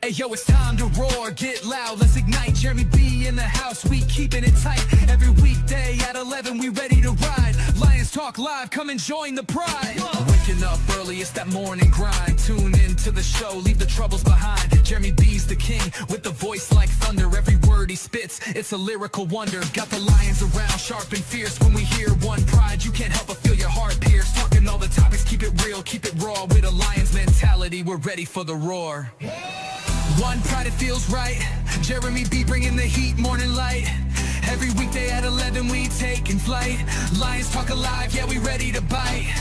Hey yo, it's time to roar, get loud, let's ignite. Jeremy B in the house, we keeping it tight. Every weekday at 11, we ready to ride. Lions Talk Live, come and join the pride. Waking up early, it's that morning grind. Tune in to the show, leave the troubles behind. Jeremy B's the king, with the voice like thunder. Every word he spits, it's a lyrical wonder. Got the lions around, sharp and fierce. When we hear one pride, you can't help but feel your heart pierce. Talking all the topics, keep it real, keep it raw. With a lion's mentality, we're ready for the roar. One pride, it feels right. Jeremy B bringing the heat, morning light. Every weekday at 11, we taking flight. Lions Talk Alive, yeah, we ready to bite.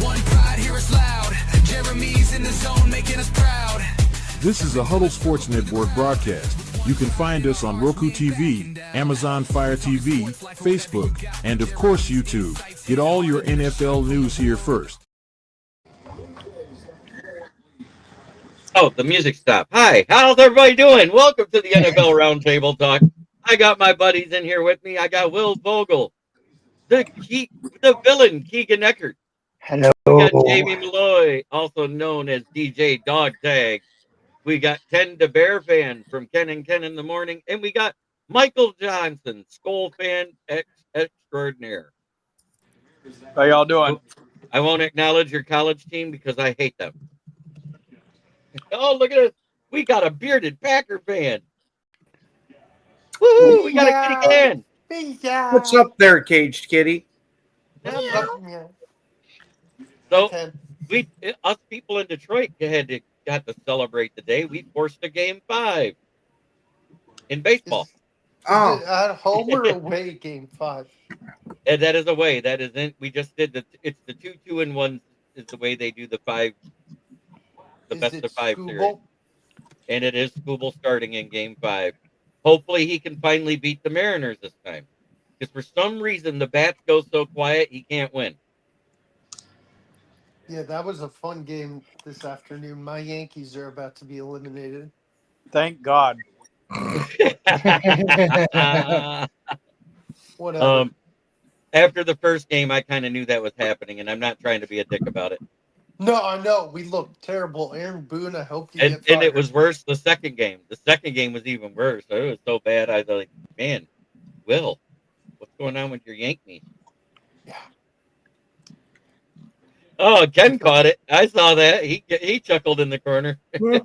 One pride, hear us loud. Jeremy's in the zone, making us proud. This is a Huddle Sports Network broadcast. You can find us on Roku TV, Amazon Fire TV, Facebook, and of course YouTube. Get all your NFL news here first. Oh, the music stopped. Hi, how's everybody doing? Welcome to the NFL Roundtable Talk. I got my buddies in here with me. I got Will Vogel, the villain, Keegan Eckert. Hello. We got Jamie Malloy, also known as DJ Dog Tag. We got Ken the Bear fan from Ken and Ken in the Morning. And we got Michael Johnson, Skull fan extraordinaire. How y'all doing? I won't acknowledge your college team because I hate them. Oh, look at us. We got a bearded Packer fan. Woo! We got a kitty can. What's up there, caged kitty? So us people in Detroit got to celebrate the day. We forced a game 5 in baseball. Oh, at home or away, game 5? And that is away. That isn't. We just did it's the 2-2-1 is the way they do the 5. The best of 5 series. And it is Scooble starting in game 5. Hopefully he can finally beat the Mariners this time. Because for some reason the bats go so quiet he can't win. Yeah, that was a fun game this afternoon. My Yankees are about to be eliminated. Thank God. Whatever. After the first game, I kind of knew that was happening, and I'm not trying to be a dick about it. No, I know. We looked terrible. Aaron Boone, I hope you get fired. And it was worse the second game. The second game was even worse. It was so bad. I was like, man, Will, what's going on with your Yankees? Yeah. Oh, Ken caught it. I saw that. He chuckled in the corner. No,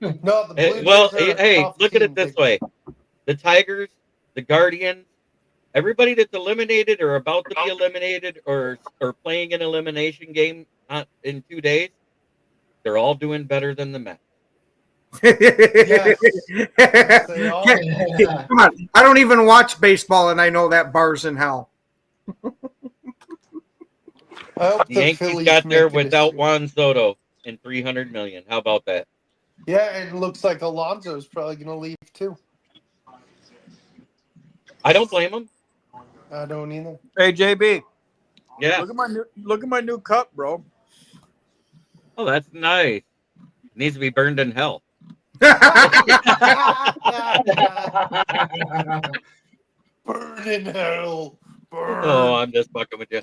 the Blue Well, Jays are a hey, tough look at team. it this way. The Tigers, the Guardians, everybody that's eliminated or about to be eliminated or playing an elimination game in 2 days, they're all doing better than the Mets. Yes. Yes, they are. Come on. I don't even watch baseball, and I know that bar's in hell. I hope The Yankees Phillies got there make it without this year. Juan Soto and $300 million. How about that? Yeah, and it looks like Alonso's probably going to leave too. I don't blame him. I don't either. Hey JB, Yeah. look at my new cup, bro. Oh, that's nice. Needs to be burned in hell. Burn in hell. Burn. Oh, I'm just fucking with you.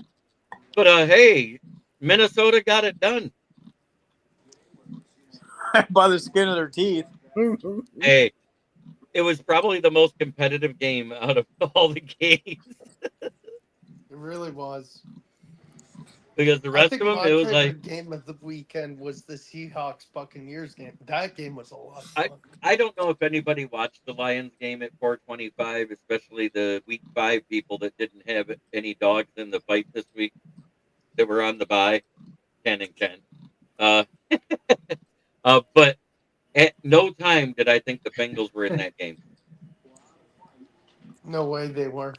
But hey, Minnesota got it done. By the skin of their teeth. Hey, it was probably the most competitive game out of all the games It really was. because the rest of them, my it was favorite like game of the weekend was the Seahawks Buccaneers game. That game was a lot of fun. I don't know if anybody watched the Lions game at 425, especially the week 5 people that didn't have any dogs in the fight this week that were on the bye, Ken and Ken. But at no time did I think the Bengals were in that game. No way they were.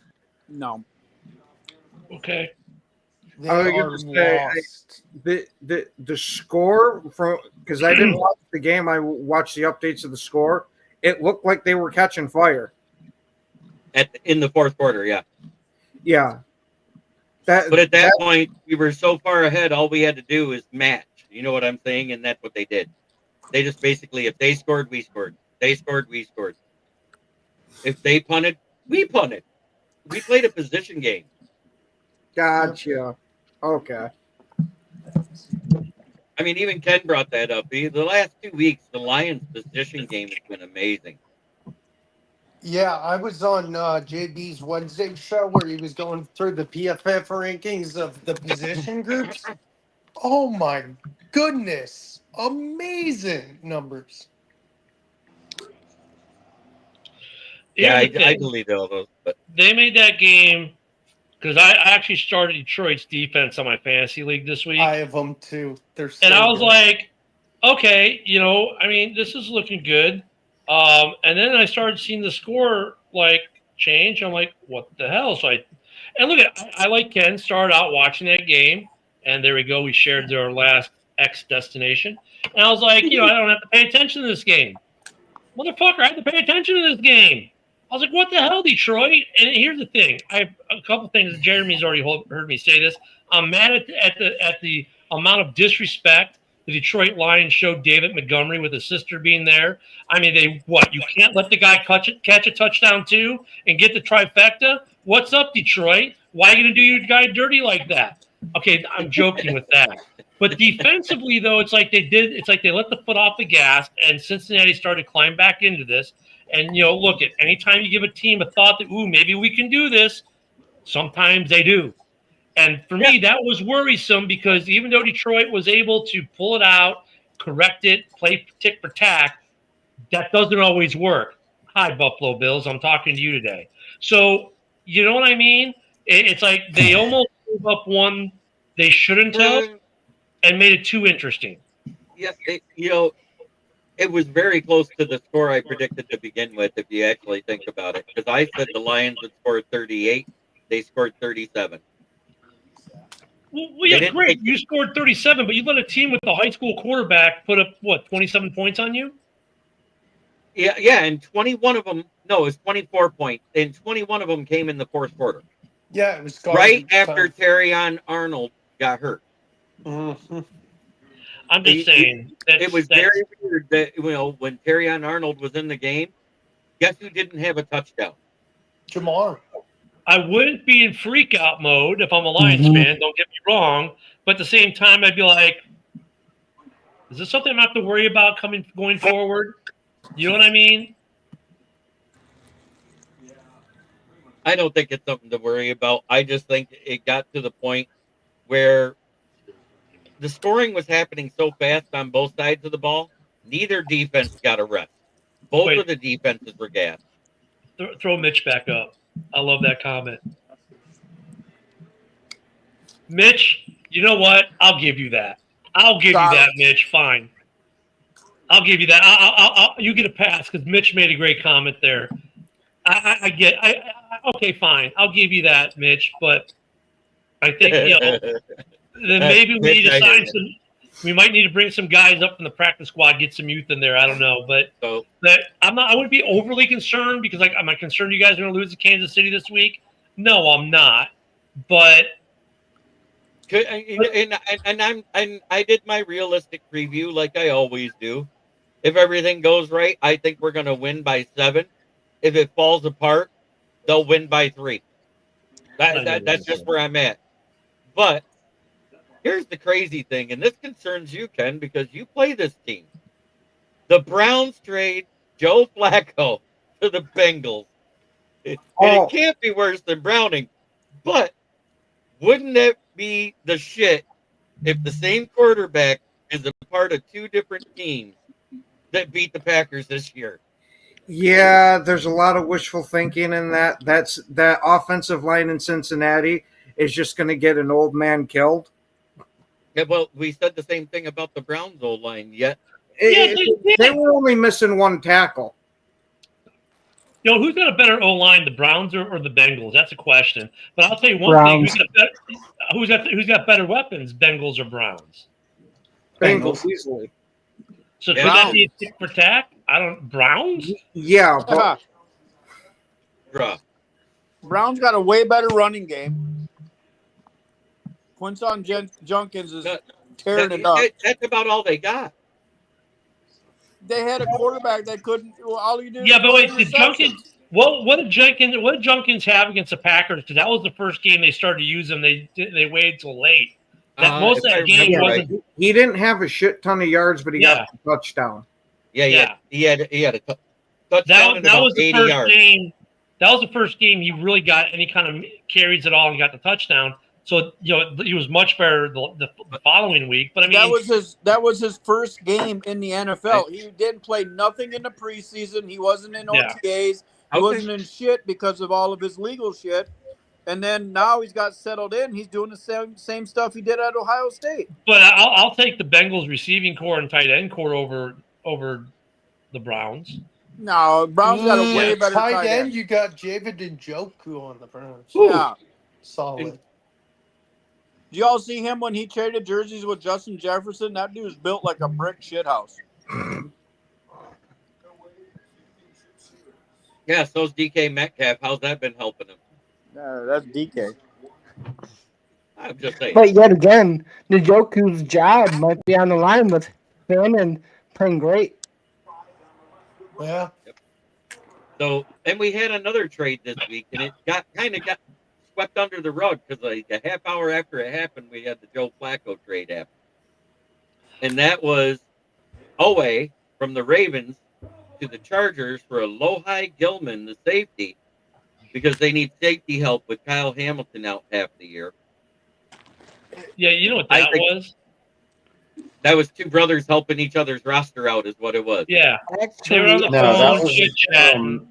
No. Okay. They I was are gonna say, lost. the score from because I didn't watch the game. I watched the updates of the score. It looked like they were catching fire. In the fourth quarter, yeah. Yeah. But at that point, we were so far ahead, all we had to do is match. You know what I'm saying? And that's what they did. They just basically, if they scored, we scored. They scored, we scored. If they punted, we punted. We played a position game. Gotcha. Okay. I mean, even Ken brought that up. The last 2 weeks, the Lions' position game has been amazing. Yeah, I was on JB's Wednesday show where he was going through the PFF rankings of the position groups. Oh my goodness. Amazing numbers. Yeah, Here's the I thing. believe all those. But They made that game because I actually started Detroit's defense on my fantasy league this week. I have them too. They're so And I was good. like, okay, I mean, this is looking good. And then I started seeing the score like change. I'm like, what the hell? And look I like Ken started out watching that game, and there we go. We shared their last X destination, and I was like, I don't have to pay attention to this game, motherfucker. I have to pay attention to this game. I was like, what the hell, Detroit? And here's the thing. I have a couple things. Jeremy's already heard me say this. I'm mad at the amount of disrespect the Detroit Lions showed David Montgomery with his sister being there. I mean, you can't let the guy catch a touchdown too and get the trifecta? What's up, Detroit? Why are you going to do your guy dirty like that? Okay, I'm joking with that. But defensively, though, it's like they let the foot off the gas, and Cincinnati started to climb back into this. And, look, anytime you give a team a thought that, maybe we can do this, sometimes they do. And for me, that was worrisome because even though Detroit was able to pull it out, correct it, play tick for tack, that doesn't always work. Hi, Buffalo Bills. I'm talking to you today. So, you know what I mean? It's like they almost gave up one they shouldn't have and made it too interesting. Yeah, it was very close to the score I predicted to begin with, if you actually think about it. Because I said the Lions would score 38. They scored 37. Well, yeah, great. You scored 37, but you let a team with a high school quarterback put up, 27 points on you? Yeah, and 21 of them, no, it was 24 points, and 21 of them came in the fourth quarter. Yeah, it was right after Terrion Arnold got hurt. Mm-hmm. I'm just saying. It was very weird that, when Terrion Arnold was in the game, guess who didn't have a touchdown? Jamar. I wouldn't be in freak out mode if I'm a Lions fan, don't get me wrong. But at the same time, I'd be like, is this something I'm going to have to worry about going forward? You know what I mean? I don't think it's something to worry about. I just think it got to the point where the scoring was happening so fast on both sides of the ball, neither defense got a rest. Both of the defenses were gassed. Throw Mitch back up. I love that comment. Mitch, you know what? I'll give you that. I'll give you that, Mitch. Fine. I'll give you that. You get a pass because Mitch made a great comment there. Okay, fine. I'll give you that, Mitch. But I think then maybe we need to sign some. We might need to bring some guys up from the practice squad, get some youth in there. I don't know, but I'm not. I wouldn't be overly concerned because, am I concerned you guys are going to lose to Kansas City this week? No, I'm not. But I did my realistic preview like I always do. If everything goes right, I think we're going to win by 7. If it falls apart, they'll win by 3. That's just where I'm at. But here's the crazy thing, and this concerns you, Ken, because you play this team. The Browns trade Joe Flacco to the Bengals. And it can't be worse than Browning. But wouldn't it be the shit if the same quarterback is a part of 2 different teams that beat the Packers this year? Yeah, there's a lot of wishful thinking in that. That offensive line in Cincinnati is just going to get an old man killed. Yeah, well, we said the same thing about the Browns' old line. Yet they were only missing 1 tackle. Who's got a better O line, the Browns or the Bengals? That's a question. But I'll tell you one thing: who's got better weapons, Bengals or Browns? Bengals easily. So could that be a tick for tack? Browns? Yeah, but Browns got a way better running game. Quinton Junkins is tearing it up. That's about all they got. They had a quarterback that couldn't. All you do. Yeah, but wait, did Junkins? What did Junkins have against the Packers? Because that was the first game they started to use him. They waited till late. That most of if I that game remember wasn't. right. He didn't have a shit ton of yards, but he Yeah. got the touchdown. Yeah, Yeah. he had a touchdown and That about was the 80 first yards. game. That was the first game he really got any kind of carries at all and got the touchdown. So he was much better the following week. But I mean, that was his first game in the NFL. He didn't play nothing in the preseason. He wasn't in Yeah. OTAs. He wasn't in shit because of all of his legal shit. And then now he's got settled in. He's doing the same stuff he did at Ohio State. but I'll take the Bengals receiving core and tight end core over the Browns. No, Browns got a way better tight tight end. end. You got Javid and Njoku on the Browns. Yeah. Solid. Did y'all see him when he traded jerseys with Justin Jefferson? That dude's built like a brick shithouse. Yeah, so's DK Metcalf. How's that been helping him? That's DK. I'm just saying. But yet again, Njoku's job might be on the line with him and playing great. Yeah. So, and we had another trade this week, and it got swept under the rug because like a half hour after it happened, we had the Joe Flacco trade happen, and that was Oweh from the Ravens to the Chargers for Alohi Gilman, the safety, because they need safety help with Kyle Hamilton out half the year. Yeah, you know what that was? That was two brothers helping each other's roster out, is what it was. Yeah. They were on the No, phone,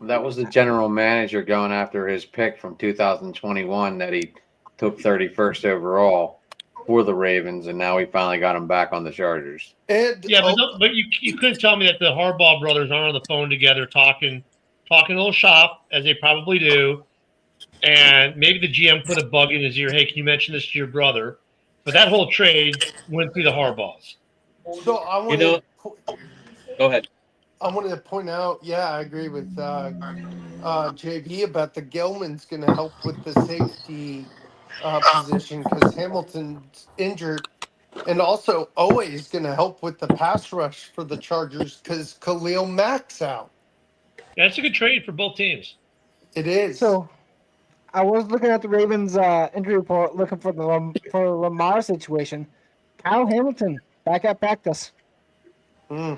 that was the general manager going after his pick from 2021 that he took 31st overall for the Ravens, and now he finally got him back on the Chargers. And but you couldn't tell me that the Harbaugh brothers aren't on the phone together talking a little shop, as they probably do, and maybe the GM put a bug in his ear, hey, can you mention this to your brother? But that whole trade went through the Harbaughs. So I want go ahead. I wanted to point out, I agree with JB about the Gilman's going to help with the safety position because Hamilton's injured. And also, Oweh is going to help with the pass rush for the Chargers because Khalil Mack's out. Yeah, it's a good trade for both teams. It is. So, I was looking at the Ravens' injury report, looking for the Lamar situation. Kyle Hamilton back at practice. I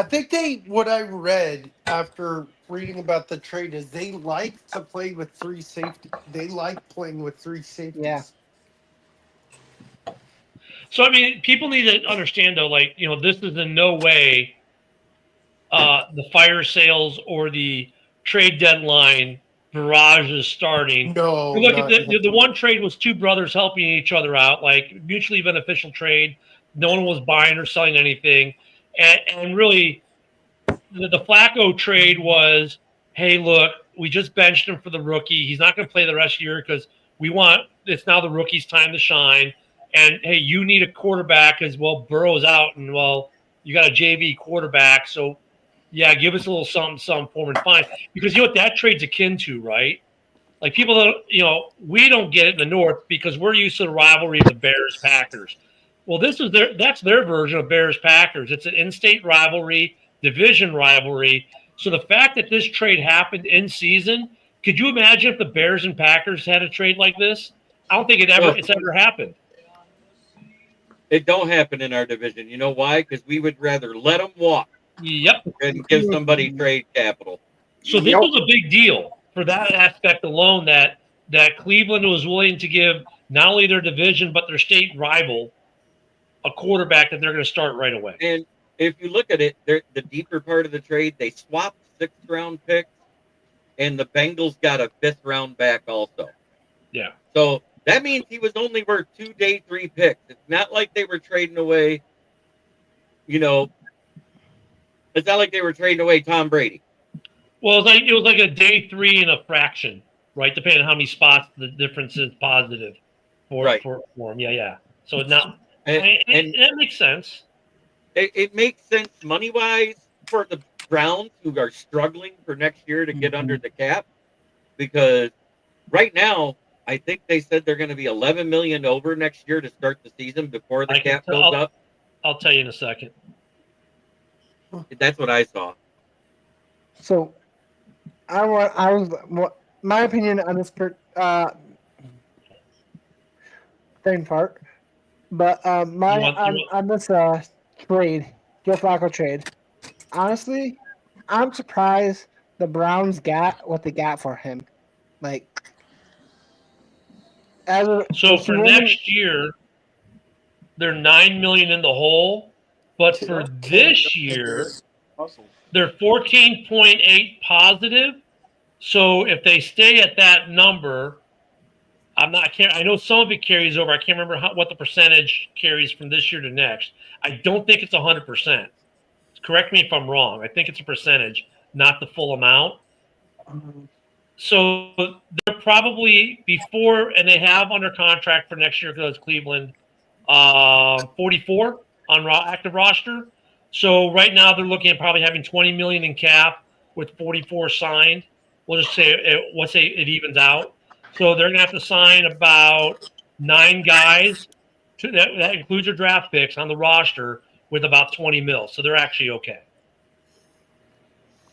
think what I read after reading about the trade is they like to play with three safety. They like playing with three safeties. Yeah. So, I mean, people need to understand, though, this is in no way the fire sales or the trade deadline barrage is starting. No. Look at the one trade was two brothers helping each other out, like mutually beneficial trade. No one was buying or selling anything. And really, the Flacco trade was, hey, look, we just benched him for the rookie. He's not going to play the rest of the year because it's now the rookie's time to shine. And, hey, you need a quarterback as well. Burrow's out, and, well, you got a JV quarterback. So, yeah, give us a little something for him and fine. Because you know what that trade's akin to, right? Like people that, we don't get it in the North because we're used to the rivalry of the Bears-Packers. Well, that's their version of Bears-Packers. It's an in-state rivalry, division rivalry. So the fact that this trade happened in season, could you imagine if the Bears and Packers had a trade like this? I don't think it's ever happened. It don't happen in our division. You know why? Because we would rather let them walk. Yep. And give somebody trade capital. So this was a big deal for that aspect alone that Cleveland was willing to give not only their division but their state rival a quarterback that they're going to start right away. And if you look at it, the deeper part of the trade, they swapped 6th-round picks, and the Bengals got a 5th-round back also. Yeah. So that means he was only worth 2 day 3 picks. It's not like they were trading away, it's not like they were trading away Tom Brady. Well, it was like a day 3 and a fraction, right? Depending on how many spots the difference is positive for him. Yeah. So now, and that makes sense. It makes sense money-wise for the Browns, who are struggling for next year to get under the cap, because right now, I think they said they're going to be $11 million over next year to start the season before the cap goes up. I'll tell you in a second. That's what I saw. So, my opinion on this. brain fart. But on this trade, Joe Flacco trade, honestly, I'm surprised the Browns got what they got for him. Like, So for next year, they're $9 million in the hole, but for this year, they're 14.8 positive. So if they stay at that number, I know some of it carries over. I can't remember what the percentage carries from this year to next. I don't think it's 100%. Correct me if I'm wrong. I think it's a percentage, not the full amount. So they're probably before, and they have under contract for next year because Cleveland, 44 on active roster. So right now they're looking at probably having 20 million in cap with 44 signed. We'll just say it evens out. So they're gonna have to sign about 9 guys. That includes your draft picks on the roster with about 20 mil. So they're actually okay.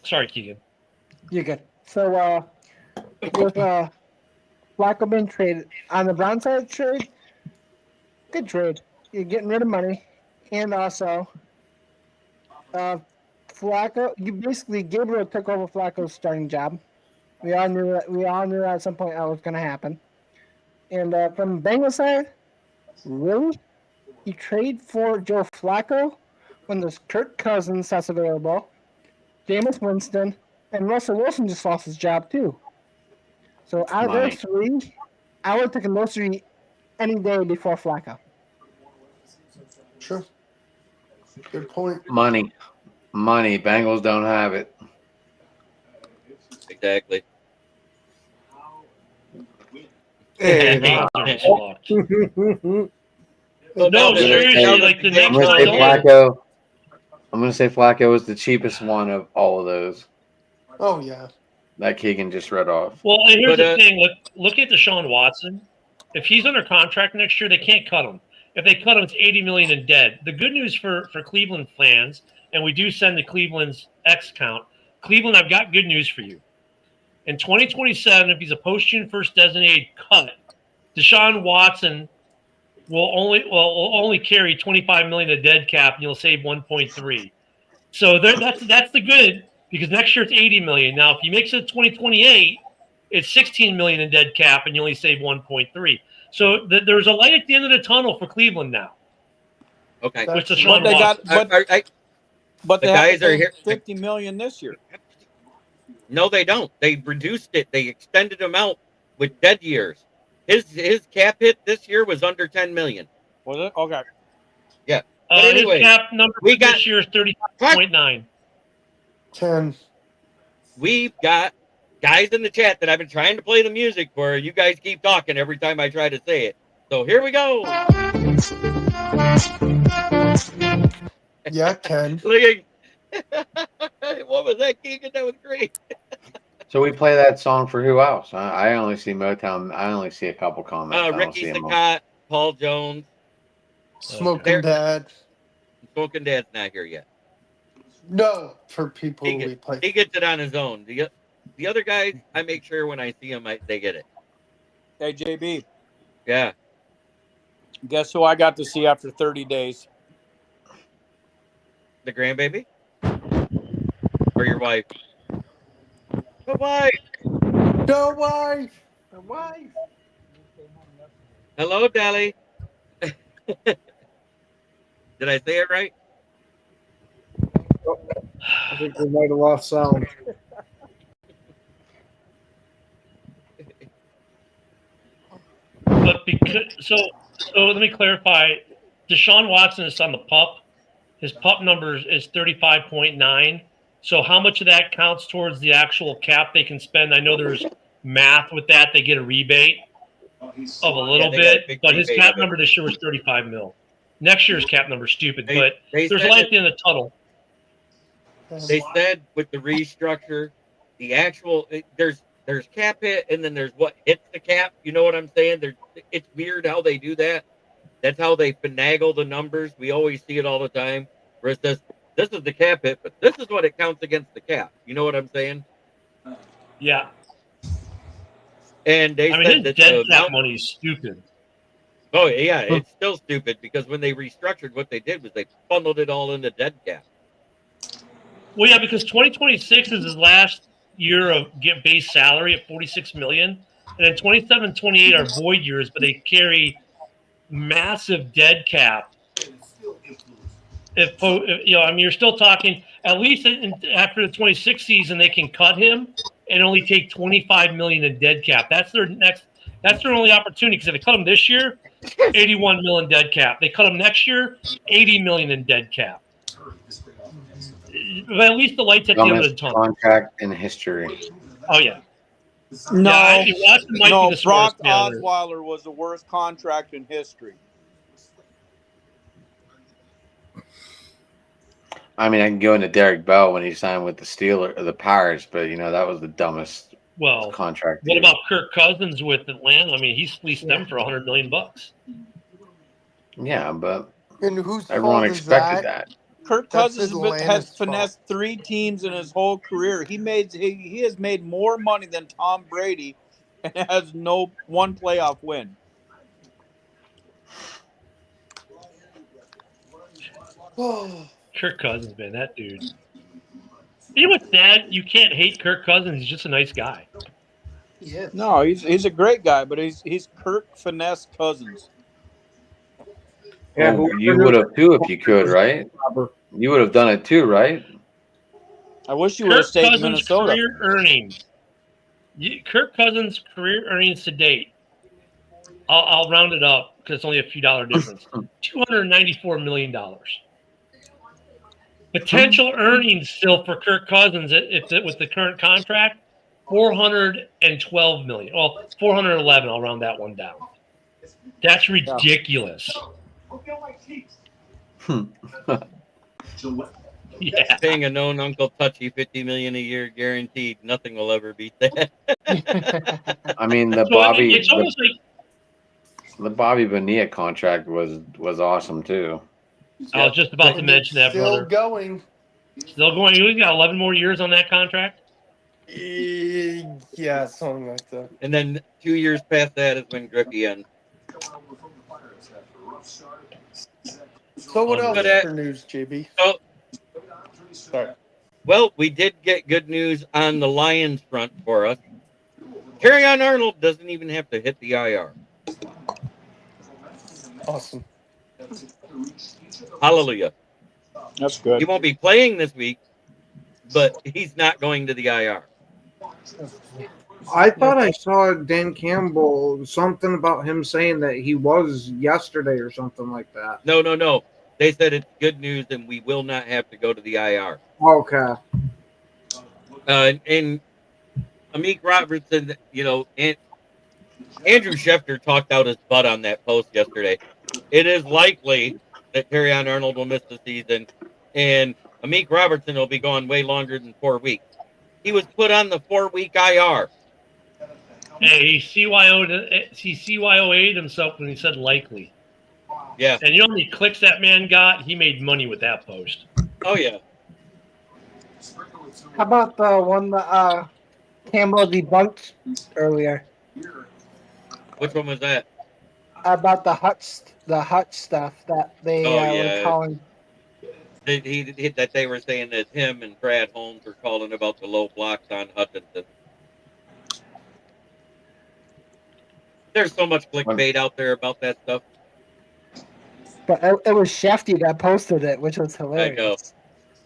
Sorry, Keegan. You're good. So with Flacco being traded on the Brown side trade, good trade. You're getting rid of money, and also Flacco. You basically Gabriel took over Flacco's starting job. We all knew that. We all knew at some point that was going to happen. And from the Bengals side, really, you trade for Joe Flacco when there's Kirk Cousins that's available, Jameis Winston, and Russell Wilson just lost his job too. So out of those three, I would have taken those three any day before Flacco. Sure. Good point. Money. Bengals don't have it. Exactly. No, seriously, like the next one. I'm going to say Flacco is the cheapest one of all of those. Oh, yeah. That Keegan just read off. Well, and here's the thing. Look at Deshaun Watson. If he's under contract next year, they can't cut him. If they cut him, it's $80 million in dead. The good news for Cleveland fans, and we do send to Cleveland's X count, Cleveland, I've got good news for you. In 2027, if he's a post-June 1st designated cut, Deshaun Watson will only carry $25 million of dead cap, and you'll save 1.3. So that's the good, because next year it's $80 million. Now, if he makes it 2028, it's $16 million in dead cap, and you only save 1.3. So there's a light at the end of the tunnel for Cleveland now. Okay, Which Deshaun Watson. But they guys are here. $50 million this year. No, they don't. They reduced it. They extended him out with dead years. His cap hit this year was under 10 million. Was it? Okay. Yeah. But anyway, his cap number for this year is 35.9. 10. We've got guys in the chat that I've been trying to play the music for. You guys keep talking every time I try to say it. So here we go. Yeah, 10. Look at, what was that, Keegan? That was great. So we play that song for who else? I only see Motown. I only see a couple comments. Ricky Saccott, Paul Jones. Smoking Dad. Smoking Dad's not here yet. No, for people we play. He gets it on his own. The other guys, I make sure when I see them, they get it. Hey, JB. Yeah. Guess who I got to see after 30 days? The grandbaby? Or your wife? The wife. The wife. The wife. Hello, Dally. Did I say it right? I think we might have lost sound. But so let me clarify. Deshaun Watson is on the PUP. His PUP number is 35.9. So how much of that counts towards the actual cap they can spend? I know there's math with that. They get a rebate of a little bit, but his cap number this year was 35 mil. Next year's cap number is stupid, but there's light at the end of the tunnel. They said with the restructure, the actual there's cap hit, and then there's what hits the cap. You know what I'm saying? It's weird how they do that. That's how they finagle the numbers. We always see it all the time. Where it says, this is the cap hit, but this is what it counts against the cap. You know what I'm saying? Yeah. And they said his that dead cap money is stupid. Oh yeah, it's still stupid because when they restructured, what they did was they bundled it all into dead cap. Well, yeah, because 2026 is his last year of get base salary at 46 million, and then 27, 28 are void years, but they carry massive dead cap. If I mean, you're still talking at least after the 26 season, they can cut him and only take 25 million in dead cap. That's their next. That's their only opportunity because if they cut him this year, 81 million dead cap. They cut him next year, 80 million in dead cap. But at least the lights at the end of the tunnel. Contract in history. Oh yeah. No, Yeah, no. Brock Osweiler was the worst contract in history. I mean, I can go into Derek Bell when he signed with the Steelers or the Pirates, but that was the dumbest contract. What about Kirk Cousins with Atlanta? I mean, he's fleeced them for $100 million. Yeah, but whose everyone expected that. Kirk Cousins has finessed 3 teams in his whole career. He has made more money than Tom Brady, and has no one playoff win. Kirk Cousins, man, that dude. You know what's sad? You can't hate Kirk Cousins. He's just a nice guy. Yeah. No, he's a great guy, but he's Kirk Finesse Cousins. Yeah, you would have too if you could, right? You would have done it too, right? I wish you would have stayed in Minnesota. Career earnings. Kirk Cousins' career earnings to date. I'll round it up because it's only a few dollar difference. $294 million. Potential earnings still for Kirk Cousins with the current contract, $412 million. Well, 411. I'll round that one down. That's ridiculous. Yeah. Paying a known Uncle Touchy $50 million a year guaranteed. Nothing will ever beat that. I mean, the Bobby Bonilla contract was awesome too. I was just about to mention that, brother. Still going. You got 11 more years on that contract? Yeah, something like that. And then 2 years past that is when Griffey ends. So what else for news, JB? Sorry. Well, we did get good news on the Lions front for us. Kerryon Arnold doesn't even have to hit the IR. Awesome. Hallelujah. That's good. He won't be playing this week, but he's not going to the IR. I thought I saw Dan Campbell, something about him saying that he was yesterday or something like that. No. They said it's good news and we will not have to go to the IR. Okay. And Amik Robertson, and Andrew Schefter talked out his butt on that post yesterday. It is likely that Kerryon Arnold will miss the season, and Amik Robertson will be gone way longer than 4 weeks. He was put on the 4-week IR. Hey, he CYO'd himself when he said likely. Yeah. And you know how many clicks that man got? He made money with that post. Oh, yeah. How about the one that Campbell debunked earlier? Which one was that? About the hut stuff that they were calling. That they were saying that him and Brad Holmes were calling about the low blocks on Hutchinson. There's so much clickbait out there about that stuff. But it was Shefty that posted it, which was hilarious. I know.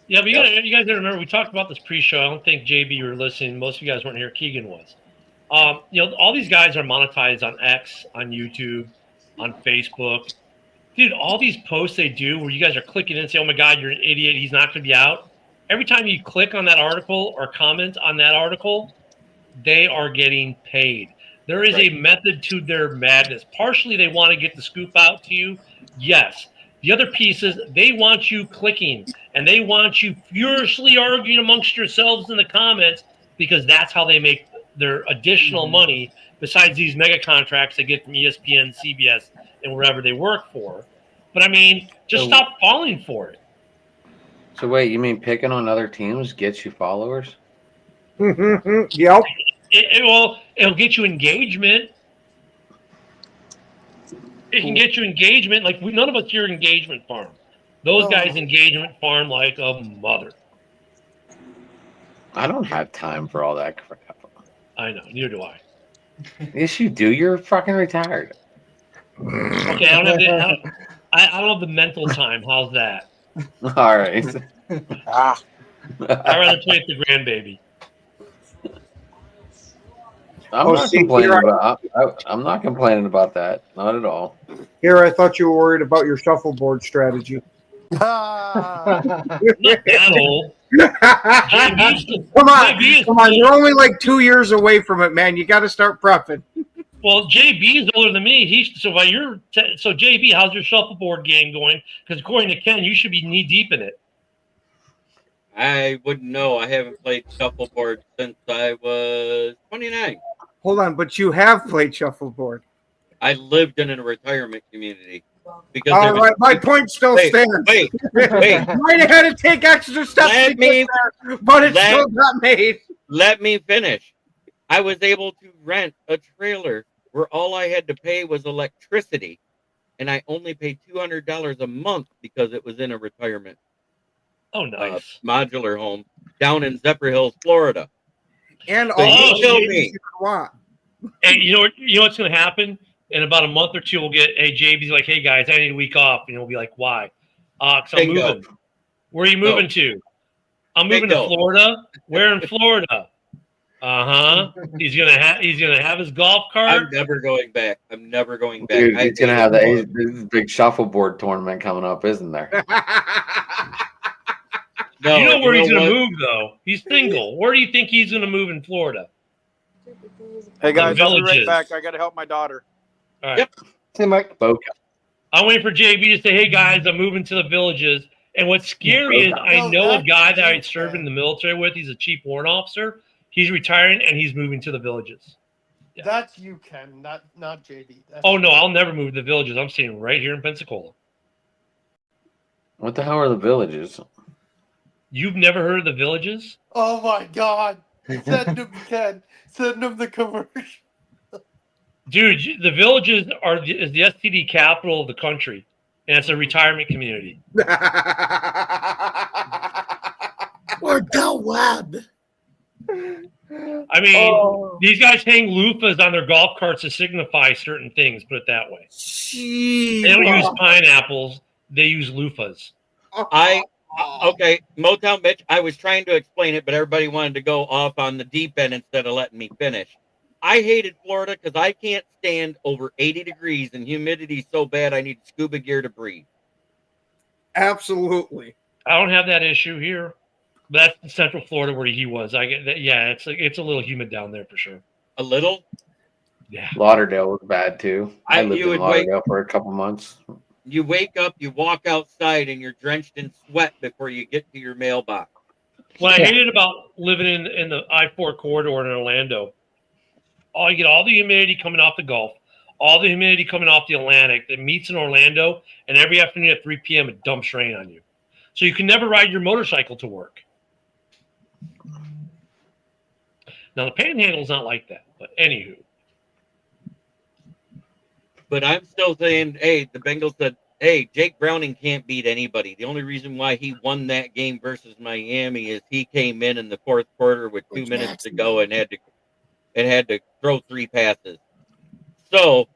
Yeah, but you guys gotta remember, we talked about this pre-show. I don't think JB were listening. Most of you guys weren't here. Keegan was. All these guys are monetized on X, on YouTube, on Facebook. Dude, all these posts they do where you guys are clicking in and say, oh my God, you're an idiot, he's not going to be out. Every time you click on that article or comment on that article, they are getting paid. There is a method to their madness. Partially, they want to get the scoop out to you. Yes. The other piece is they want you clicking, and they want you furiously arguing amongst yourselves in the comments because that's how they make their additional money besides these mega contracts they get from ESPN, CBS, and wherever they work for. But, I mean, just stop falling for it. So, wait, you mean picking on other teams gets you followers? Yep. It'll get you engagement. It can get you engagement. Like none of us here engagement farm. Those guys engagement farm like a mother. I don't have time for all that crap. I know, neither do I. Yes, you do. You're fucking retired. Okay, I don't have the mental time. How's that? All right. Ah, I'd rather play with the grandbaby. I'm not complaining about that. Not at all. Here, I thought you were worried about your shuffleboard strategy. Not that old. Come on! You're only like 2 years away from it, man. You got to start prepping. Well, JB is older than me. So JB, how's your shuffleboard game going? Because according to Ken, you should be knee deep in it. I wouldn't know. I haven't played shuffleboard since I was 29. Hold on, but you have played shuffleboard. I lived in a retirement community. Because all right, my point still stands. Wait. Might have had to take extra steps to get there, but it still got made. Let me finish. I was able to rent a trailer where all I had to pay was electricity, and I only paid $200 a month because it was in a retirement. Oh, nice. Modular home down in Zephyrhills, Florida. And so you tell me. And you know what's going to happen? In about a month or two, we'll get, hey, JB's like, hey, guys, I need a week off. And we'll be like, why? Because I'm moving. Where are you moving to? I'm moving to Florida. Where in Florida? He's gonna have his golf cart. I'm never going back. Dude, he's gonna have that big shuffleboard tournament coming up, isn't there? No, you know where he's gonna move though. He's single. Where do you think he's gonna move in Florida? Hey guys, I'll be right back. I gotta help my daughter. All right. Yep. Hey, Mike. I'm waiting for JB to say, hey guys, I'm moving to the Villages. And what's scary is I know a guy that I served in the military with. He's a chief warrant officer. He's retiring and he's moving to the Villages. Yeah. That's you, Ken, not JD. Oh no, I'll never move to the Villages. I'm staying right here in Pensacola. What the hell are the Villages? You've never heard of the Villages? Oh my God! Send him, Ken. Send him the commercial. Dude, the Villages is the STD capital of the country, and it's a retirement community. Or the web. I mean, these guys hang loofahs on their golf carts to signify certain things, put it that way. Jeez. They don't use pineapples, they use loofahs. Okay, Motown Mitch, I was trying to explain it, but everybody wanted to go off on the deep end instead of letting me finish. I hated Florida because I can't stand over 80 degrees and humidity so bad I need scuba gear to breathe. Absolutely. I don't have that issue here. That's in Central Florida where he was. I get that. Yeah, it's a little humid down there for sure. A little? Yeah. Lauderdale was bad too. I lived in Lauderdale for a couple months. You wake up, you walk outside, and you're drenched in sweat before you get to your mailbox. What I hated about living in the I-4 corridor in Orlando, you get all the humidity coming off the Gulf, all the humidity coming off the Atlantic that meets in Orlando, and every afternoon at 3 p.m. it dumps rain on you. So you can never ride your motorcycle to work. Now, the Panhandle's not like that, but anywho. But I'm still saying, hey, the Bengals said, hey, Jake Browning can't beat anybody. The only reason why he won that game versus Miami is he came in the fourth quarter with 2 minutes to go and had to throw 3 passes. So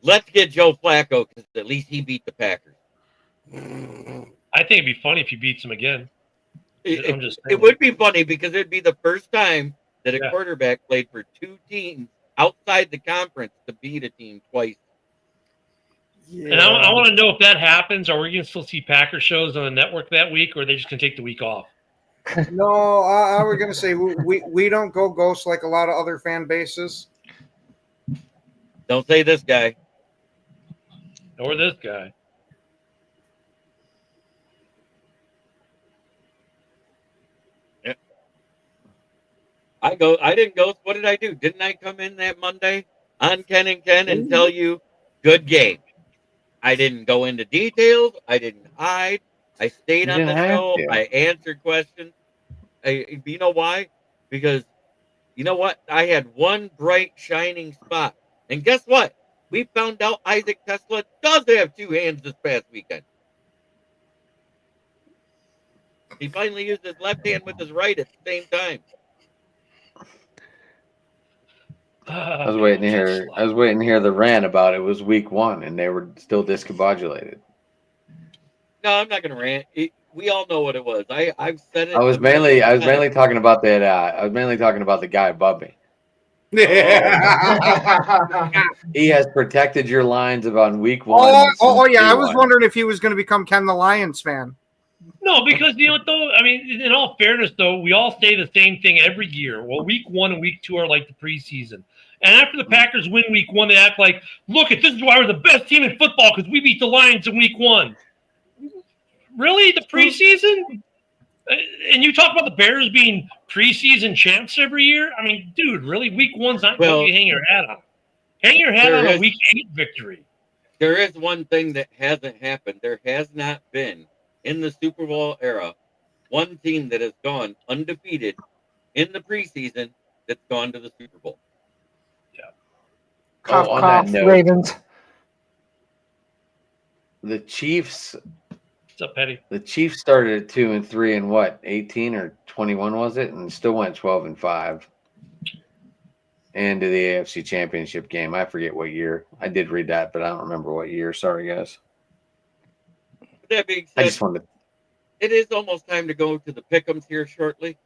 let's get Joe Flacco because at least he beat the Packers. I think it'd be funny if he beats him again. It would be funny because it'd be the first time that a quarterback played for 2 teams outside the conference to beat a team twice. Yeah. And I want to know if that happens. Are we going to still see Packer shows on the network that week, or are they just going to take the week off? No, I was going to say we don't go ghost like a lot of other fan bases. Don't say this guy. Or this guy. I didn't ghost. What did I do? Didn't I come in that Monday on Ken and Ken and tell you good game? I didn't go into details. I didn't hide. I stayed on the show. I answered questions. You know why? Because you know what? I had one bright shining spot. And guess what? We found out Isaac Tesla does have two hands this past weekend. He finally used his left hand with his right at the same time. I was waiting to hear the rant about it was week 1 and they were still discombobulated. No, I'm not gonna rant. We all know what it was. I've said it. I was mainly talking about that. I was mainly talking about the guy above me. He has protected your lines on week 1. Oh yeah, I was wondering if he was going to become Ken the Lions fan. No, because you know what though. I mean, in all fairness, though, we all say the same thing every year. Well, week 1 and week 2 are like the preseason, and after the Packers win week 1, they act like, "Look, this is why we're the best team in football because we beat the Lions in week 1." Really, the preseason? And you talk about the Bears being preseason champs every year. I mean, dude, really, week 1's not what you hang your hat on. Hang your hat on a week 8 victory. There is one thing that hasn't happened. There has not been in the Super Bowl era one team that has gone undefeated in the preseason that's gone to the Super Bowl. Yeah. Cough, on cough, that note, Ravens. The Chiefs. What's up, Petty? The Chiefs started at 2-3 in what, 18 or 21 was it, and still went 12-5. And to the AFC Championship game. I forget what year. I did read that, but I don't remember what year. Sorry, guys. That being I said, just wanted. it is almost time to go to the Pick Ems here shortly,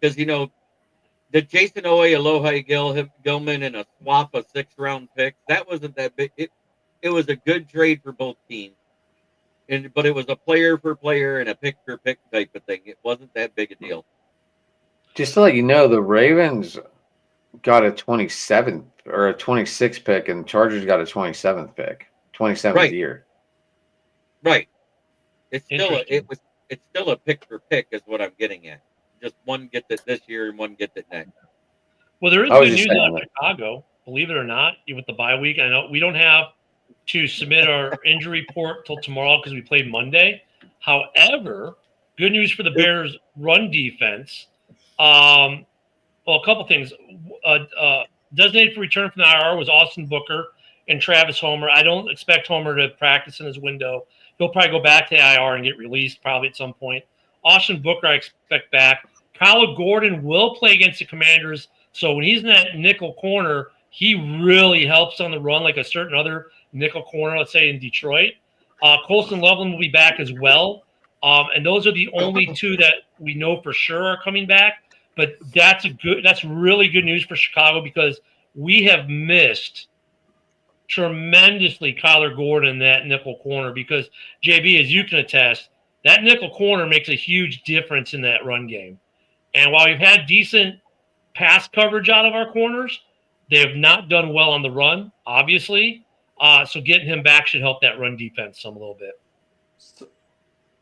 because the Jason Oweh, Alohi, Gilman, and a swap of 6-round picks. That wasn't that big. It was a good trade for both teams. But it was a player for player and a pick for pick type of thing. It wasn't that big a deal. Just to let you know, the Ravens got a 27th or a 26th pick, and the Chargers got a 27th pick, 27th year. Right. It's still a pick for pick is what I'm getting at. Just one gets it this year and one gets it next. Well, there is good news out of Chicago, believe it or not, with the bye week. I know we don't have to submit our injury report till tomorrow because we played Monday. However, good news for the Bears' run defense. Well, a couple things. Designated for return from the IR was Austin Booker and Travis Homer. I don't expect Homer to practice in his window. He'll probably go back to the IR and get released probably at some point. Austin Booker, I expect back. Kyler Gordon will play against the Commanders. So when he's in that nickel corner, he really helps on the run like a certain other nickel corner, let's say in Detroit. Colston Loveland will be back as well. And those are the only two that we know for sure are coming back. But that's really good news for Chicago because we have missed tremendously Kyler Gordon in that nickel corner because, JB, as you can attest, that nickel corner makes a huge difference in that run game. And while we've had decent pass coverage out of our corners, they have not done well on the run, obviously. So getting him back should help that run defense a little bit.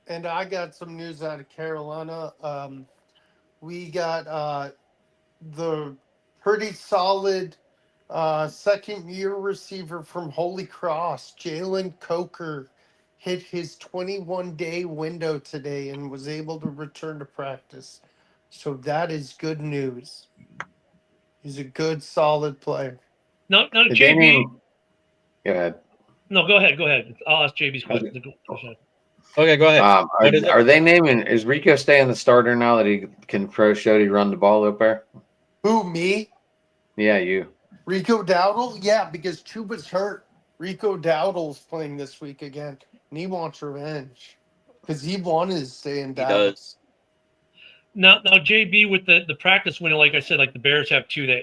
And I got some news out of Carolina. We got the pretty solid second-year receiver from Holy Cross, Jalen Coker, hit his 21-day window today and was able to return to practice. So that is good news. He's a good, solid player. No, JB. Go ahead. No, go ahead. I'll ask JB's question. Okay, go ahead. Are they naming? Is Rico staying the starter now that he can Shody run the ball up there? Who, me? Yeah, you. Rico Dowdle? Yeah, because Chuba's hurt. Rico Dowdle's playing this week again, and he wants revenge because he wanted to stay in Dallas. Now, JB, with the practice window, like I said, like the Bears have two that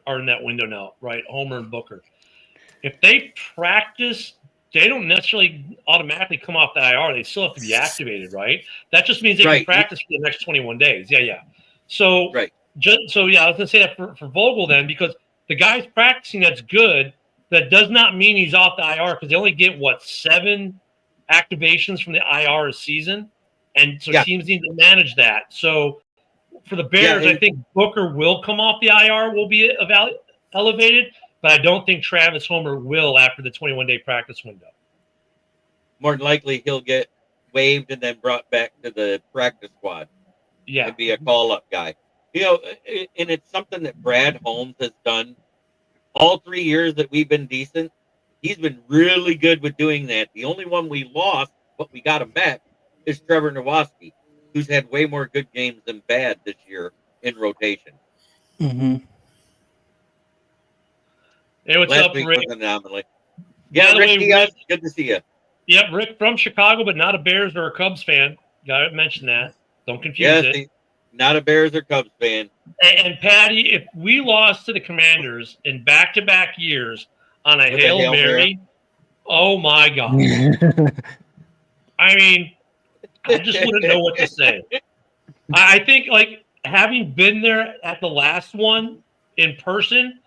are in that window now, right? Homer and Booker. If they practice, they don't necessarily automatically come off the IR. They still have to be activated, right? That just means they can practice for the next 21 days. Yeah. So, I was going to say that for Vogel then, because the guy's practicing, that's good. That does not mean he's off the IR because they only get, 7 activations from the IR a season? And so teams need to manage that. So for the Bears, I think Booker will come off the IR, will be elevated, but I don't think Travis Homer will after the 21-day practice window. More than likely, he'll get waived and then brought back to the practice squad. Yeah. And be a call-up guy. And it's something that Brad Holmes has done all 3 years that we've been decent. He's been really good with doing that. The only one we lost, but we got him back, is Trevor Nowoski, who's had way more good games than bad this year in rotation. Mm-hmm. Hey, what's Last up, week Rick? was an anomaly. By Yeah, the Rick way, Diaz, Rick, good to see you. Yep, Rick from Chicago, but not a Bears or a Cubs fan. Got to mention that. Don't confuse Yes, it. not a Bears or Cubs fan. And Patty, if we lost to the Commanders in back-to-back years on a With a Hail Hail Mary. Mary, oh my God. I mean, I just wouldn't know what to say. I think, like, having been there at the last one in person,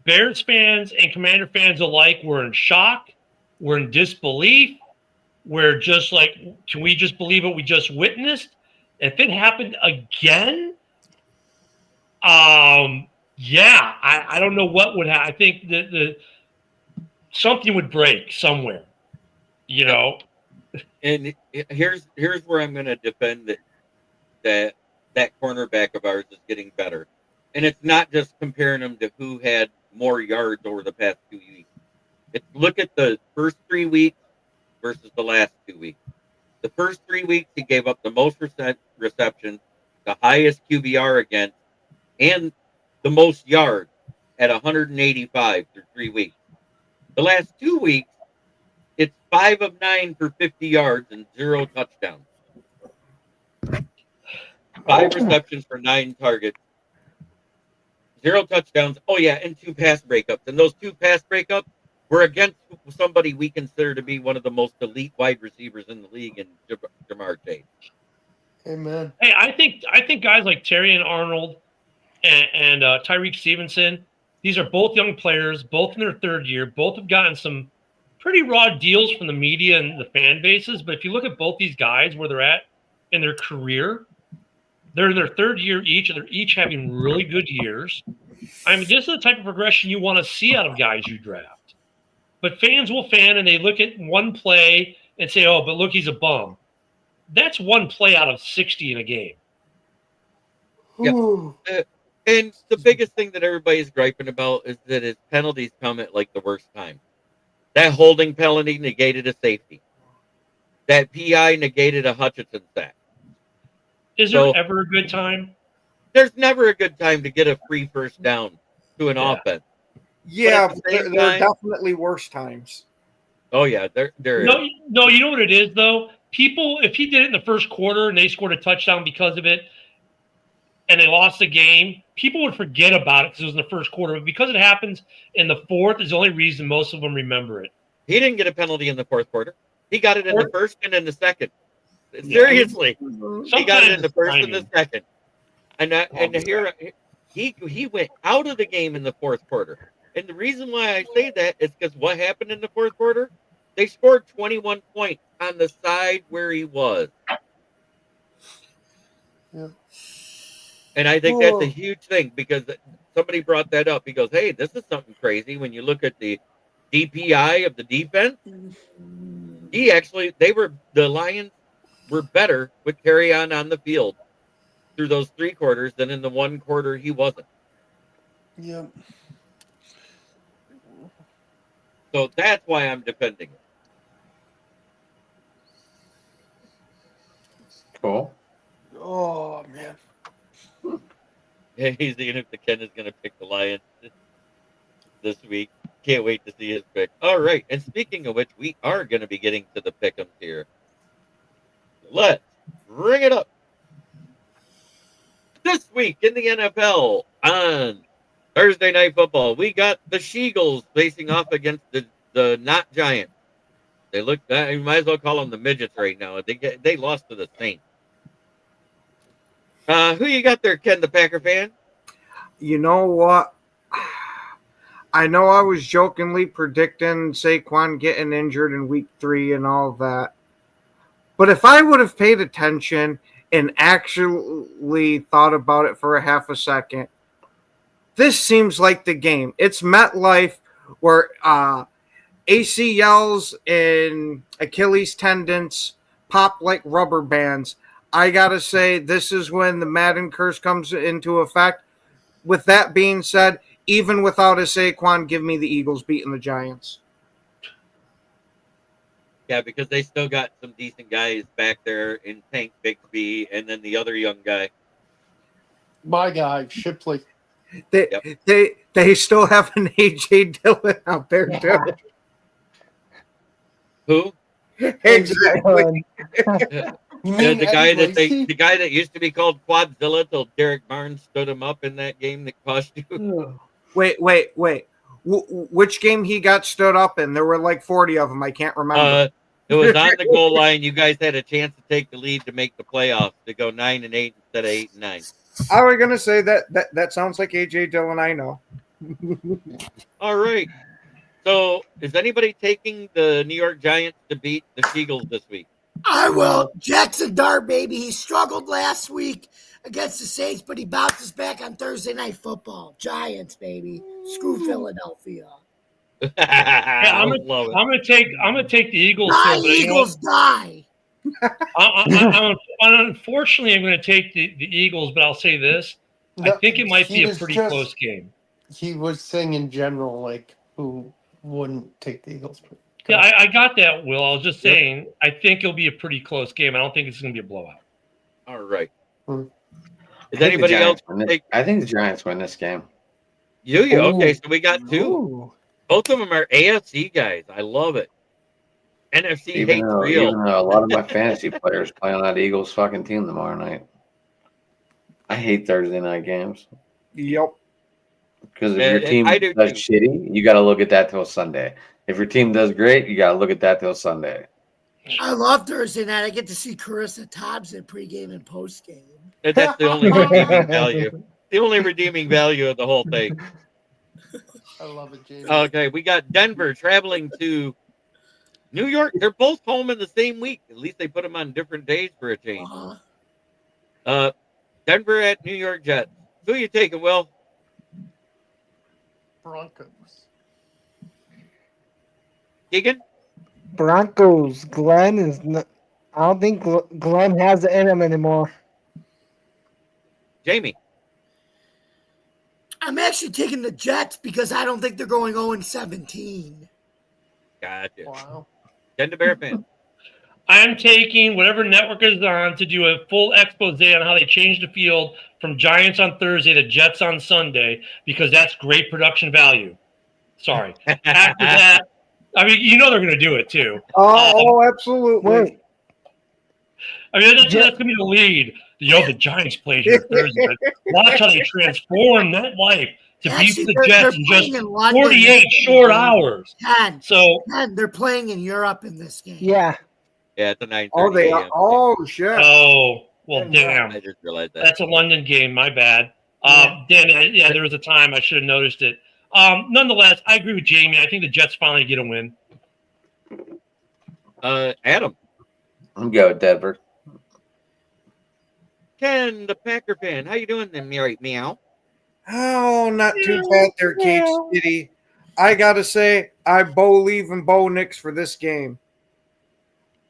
Bears fans and Commander fans alike were in shock. We're in disbelief. We're just like, can we just believe what we just witnessed? If it happened again, yeah, I don't know what would happen. I think that something would break somewhere, you know. And here's where I'm going to defend that cornerback of ours is getting better. And it's not just comparing him to who had more yards over the past 2 weeks. It's look at the first 3 weeks versus the last 2 weeks. The first 3 weeks, he gave up the most receptions, the highest QBR against, and the most yards at 185 through 3 weeks. The last 2 weeks, it's 5 of 9 for 50 yards and 0 touchdowns. 5 receptions for 9 targets, 0 touchdowns. Oh, yeah, and 2 pass breakups. And those 2 pass breakups were against somebody we consider to be one of the most elite wide receivers in the league in Jamar Chase. Amen. Hey, I think guys like Terry and Arnold and Tyreek Stevenson, these are both young players, both in their third year. Both have gotten some pretty raw deals from the media and the fan bases. But if you look at both these guys, where they're at in their career, they're in their third year each, and they're each having really good years. I mean, this is the type of progression you want to see out of guys you draft. But fans will fan, and they look at one play and say, oh, but look, he's a bum. That's one play out of 60 in a game. Yeah. And the biggest thing that everybody's griping about is that his penalties come at like the worst time. That holding penalty negated a safety. That PI negated a Hutchinson sack. Is there ever a good time? There's never a good time to get a free first down to an offense. Yeah, but there are definitely worse times. Oh, yeah, there is. No, you know what it is, though? People, if he did it in the first quarter and they scored a touchdown because of it and they lost the game, people would forget about it because it was in the first quarter. But because it happens in the fourth is the only reason most of them remember it. He didn't get a penalty in the fourth quarter. He got it in the first and in the second. Seriously. He got it in the first and the second. And here he went out of the game in the fourth quarter. And the reason why I say that is because what happened in the fourth quarter? They scored 21 points on the side where he was. Yeah. And I think that's a huge thing because somebody brought that up. He goes, hey, this is something crazy when you look at the DPI of the defense. The Lions were better with carry on the field through those 3 quarters than in the 1 quarter he wasn't. Yep. So that's why I'm defending it. Cool. Oh, man. Yeah, he's seeing if the Ken is going to pick the Lions this week. Can't wait to see his pick. All right. And speaking of which, we are going to be getting to the Pick Ems here. Let's bring it up. This week in the NFL on Thursday Night Football, we got the She-Eagles facing off against the not Giants. They look, you might as well call them the midgets right now. They lost to the Saints. Who you got there, Ken, the Packer fan? You know what? I know I was jokingly predicting Saquon getting injured in week 3 and all that. But if I would have paid attention and actually thought about it for a half a second, this seems like the game. It's MetLife where ACLs and Achilles tendons pop like rubber bands. I got to say, this is when the Madden curse comes into effect. With that being said, even without a Saquon, give me the Eagles beating the Giants. Yeah, because they still got some decent guys back there in Tank Bixby and then the other young guy. My guy, Shipley. They still have an AJ Dillon out there too. Who? Exactly. You mean the Eddie guy Lacy? the guy that used to be called Quadzilla till Derek Barnes stood him up in that game that cost you. Wait. Which game he got stood up in? There were like 40 of them. I can't remember. It was on the goal line. You guys had a chance to take the lead to make the playoffs to go 9-8 instead of 8-9. I was gonna say that sounds like AJ Dillon. I know. All right. So, is anybody taking the New York Giants to beat the Seagulls this week? I will. Jackson Dart, baby. He struggled last week against the Saints, but he bounces back on Thursday Night Football. Giants, baby. Screw Philadelphia. Yeah, I'm gonna take the Eagles. Die, too, but Eagles, die. Unfortunately, I'm going to take the Eagles, but I'll say this: I think it might be a pretty close game. He was saying in general, like, who wouldn't take the Eagles? Yeah, I got that, Will. I was just saying, I think it'll be a pretty close game. I don't think it's going to be a blowout. All right. Is I think anybody else? I think the Giants win this game. Do you? Okay, so we got two. Ooh. Both of them are AFC guys. I love it. NFC Even hates though real. a lot of my fantasy players play on that Eagles fucking team tomorrow night. I hate Thursday night games. Yep. Because if your team does shitty, you got to look at that till Sunday. If your team does great, you got to look at that till Sunday. I love Thursday night. I get to see Carissa Thompson pregame and postgame. That's the only redeeming value. The only redeeming value of the whole thing. I love it, James. Okay, we got Denver traveling to New York. They're both home in the same week. At least they put them on different days for a change. Denver at New York Jets. Who are you taking, Will? Broncos. Keegan? Broncos. Glenn is not. I don't think Glenn has it in him anymore. Jamie? I'm actually taking the Jets because I don't think they're going 0-17. Gotcha. Wow. Denver Bear fan. I'm taking whatever network is on to do a full expose on how they changed the field from Giants on Thursday to Jets on Sunday because that's great production value. Sorry. After that, I mean, you know they're going to do it too. Oh, absolutely. Wait. I mean, that's going to be the lead. The Giants played here Thursday. Watch how they transform that life to beat the Jets in just 48 short hours. They're playing in Europe in this game. Yeah. Yeah, it's a 9:30 Oh, they are. a.m. Oh, shit. Oh, well, damn. I just realized that. That's a London game. My bad. Damn, there was a time I should have noticed it. Nonetheless, I agree with Jamie. I think the Jets finally get a win. Adam. I'm going with Denver. Ken, the Packer fan. How you doing then, meow? Oh, not too bad there, Kate City. I got to say, I believe in Bo Nix for this game.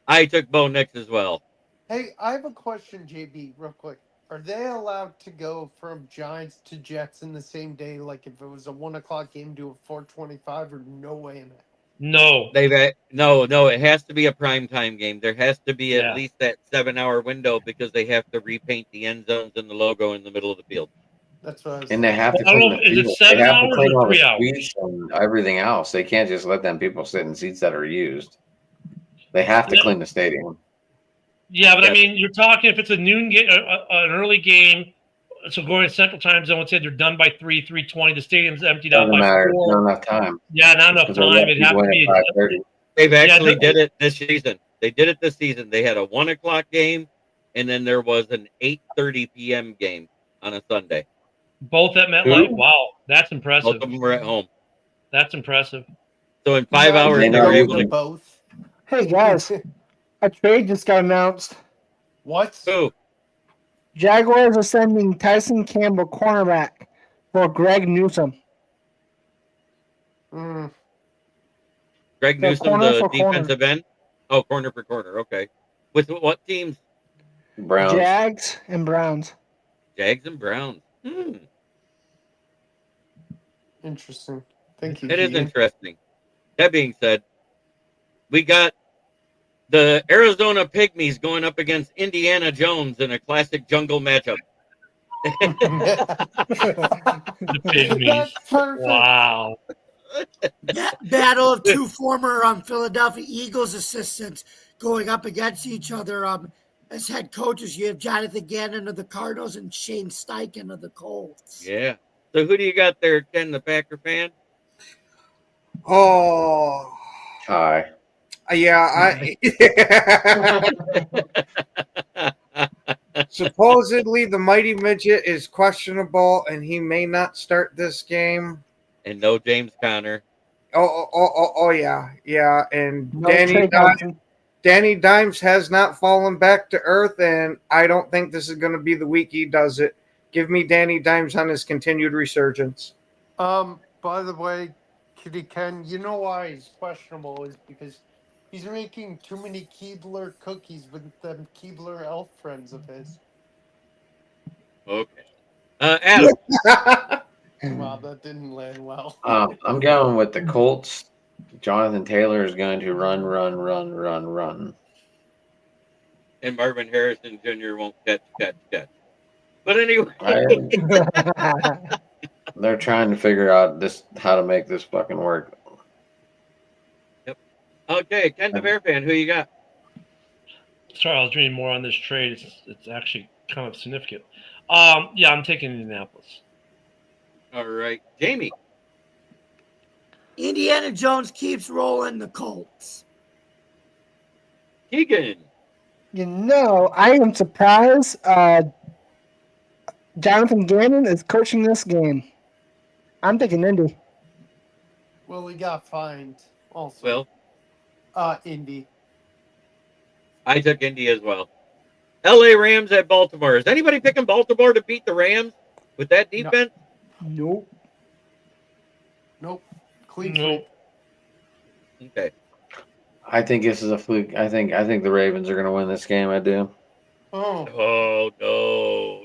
I took Bo Nix as well. Hey, I have a question, JB, real quick. Are they allowed to go from Giants to Jets in the same day? Like if it was a 1:00 game, do a 4:25, or no way in that? No. No, it has to be a primetime game. There has to be at least that 7-hour window because they have to repaint the end zones and the logo in the middle of the field. That's what I was And they have to clean the field. They have to clean all the seats and everything else. They can't just let them people sit in seats that are used. They have to clean the stadium. Yeah, but I mean, you're talking if it's a noon game, an early game, so going to Central Time Zone, let's say they're done by 3:20. The stadium's emptied out by 4. Not enough time. Yeah, not enough time. It has to be. They've actually did it this season. They did it this season. They had a 1:00 game, and then there was an 8:30 p.m. game on a Sunday. Both at MetLife. Wow, that's impressive. Both of them were at home. That's impressive. So in 5 hours, they were able to both. Hey guys, a trade just got announced. What? Who? Jaguars are sending Tyson Campbell, cornerback, for Greg Newsome. Greg Yeah, Newsome, corner the for defensive end? Oh, corner for corner. Okay. With what teams? Browns. Jags and Browns. Jags and Browns. Interesting. Thank you. It is Keegan. interesting. That being said, we got The Arizona Pygmies going up against Indiana Jones in a classic jungle matchup. The Pygmies. That's perfect. Wow. Battle of two former Philadelphia Eagles assistants going up against each other as head coaches. You have Jonathan Gannon of the Cardinals and Shane Steichen of the Colts. Yeah. So who do you got there, Ken, the Packer fan? Oh, Hi. yeah. Supposedly, the Mighty Midget is questionable, and he may not start this game. And no James Conner. Oh, yeah. And No Trey Thompson. Danny Dimes has not fallen back to earth, and I don't think this is going to be the week he does it. Give me Danny Dimes on his continued resurgence. By the way, Kitty Ken, you know why he's questionable is because he's making too many Keebler cookies with them Keebler elf friends of his. Okay. Adam. Wow, that didn't land well. I'm going with the Colts. Jonathan Taylor is going to run. And Marvin Harrison Jr. won't catch. But anyway. They're trying to figure out how to make this fucking work. Yep. Okay, Ken the Bear fan, who you got? Sorry, I was reading more on this trade. It's actually kind of significant. Yeah, I'm taking Indianapolis. All right. Jamie. Indiana Jones keeps rolling the Colts. Keegan. You know, I am surprised Jonathan Gannon is coaching this game. I'm taking Indy. Well, he got fined also. Well, Indy. I took Indy as well. LA Rams at Baltimore. Is anybody picking Baltimore to beat the Rams with that defense? Nope. Clean Nope. sweep. Okay. I think this is a fluke. I think the Ravens are going to win this game. I do. Oh, Oh no.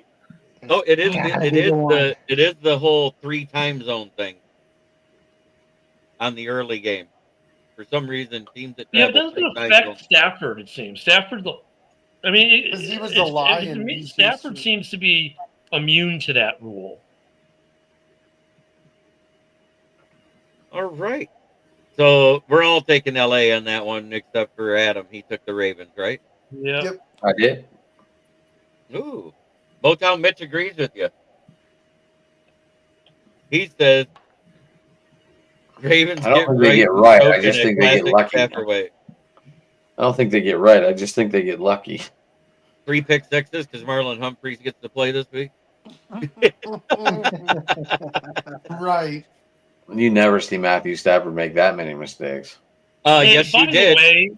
Oh, it is. It is the whole 3 time zone thing on the early game. For some reason, teams that Yeah, it travel doesn't 3 time affect zones. Stafford, it seems. Stafford, I mean, 'Cause he was the Lion. to me, He's Stafford just- seems to be immune to that rule. All right. So we're all taking LA on that one, except for Adam. He took the Ravens, right? Yeah. Yep. I did. Ooh. Motown Mitch agrees with you. He says Ravens I don't get think right. they get right. I choking just a think they get classic lucky. Stafford way. I don't think they get right. I just think they get lucky. 3 pick sixes because Marlon Humphreys gets to play this week. Right. You never see Matthew Stafford make that many mistakes. Hey, Yes, by you the did. way,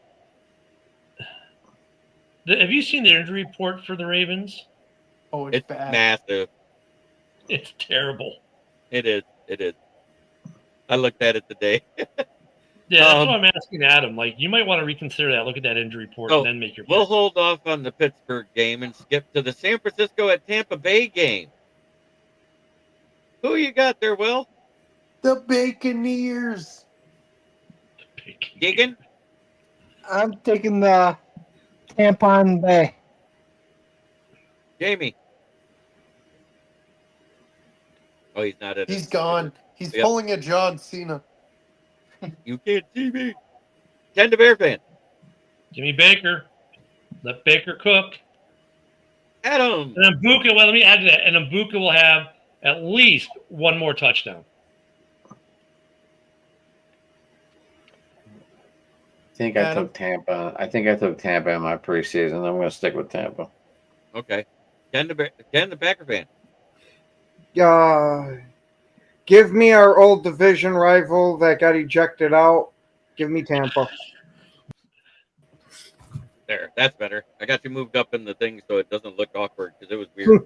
have you seen the injury report for the Ravens? Oh, it's It's bad. massive. It's terrible. It is. It is. I looked at it today. Yeah, that's what I'm asking Adam. Like, you might want to reconsider that. Look at that injury report and then make your We'll pick. hold off on the Pittsburgh game and skip to the San Francisco at Tampa Bay game. Who you got there, Will? The Baconeers. Keegan? I'm taking the Tampon Bay. Jamie? Oh, he's not at He's gone. He's Yep. pulling a John Cena. You can't see me. Ken the Bear fan. Jimmy Baker. Let Baker cook. Adam. And then Buka, well, let me add to that. And then Buka will have at least one more touchdown. I think I took Tampa. I think I took Tampa in my preseason. I'm going to stick with Tampa. Okay. Ken the Packer fan. Give me our old division rival that got ejected out. Give me Tampa. There, that's better. I got you moved up in the thing so it doesn't look awkward because it was weird.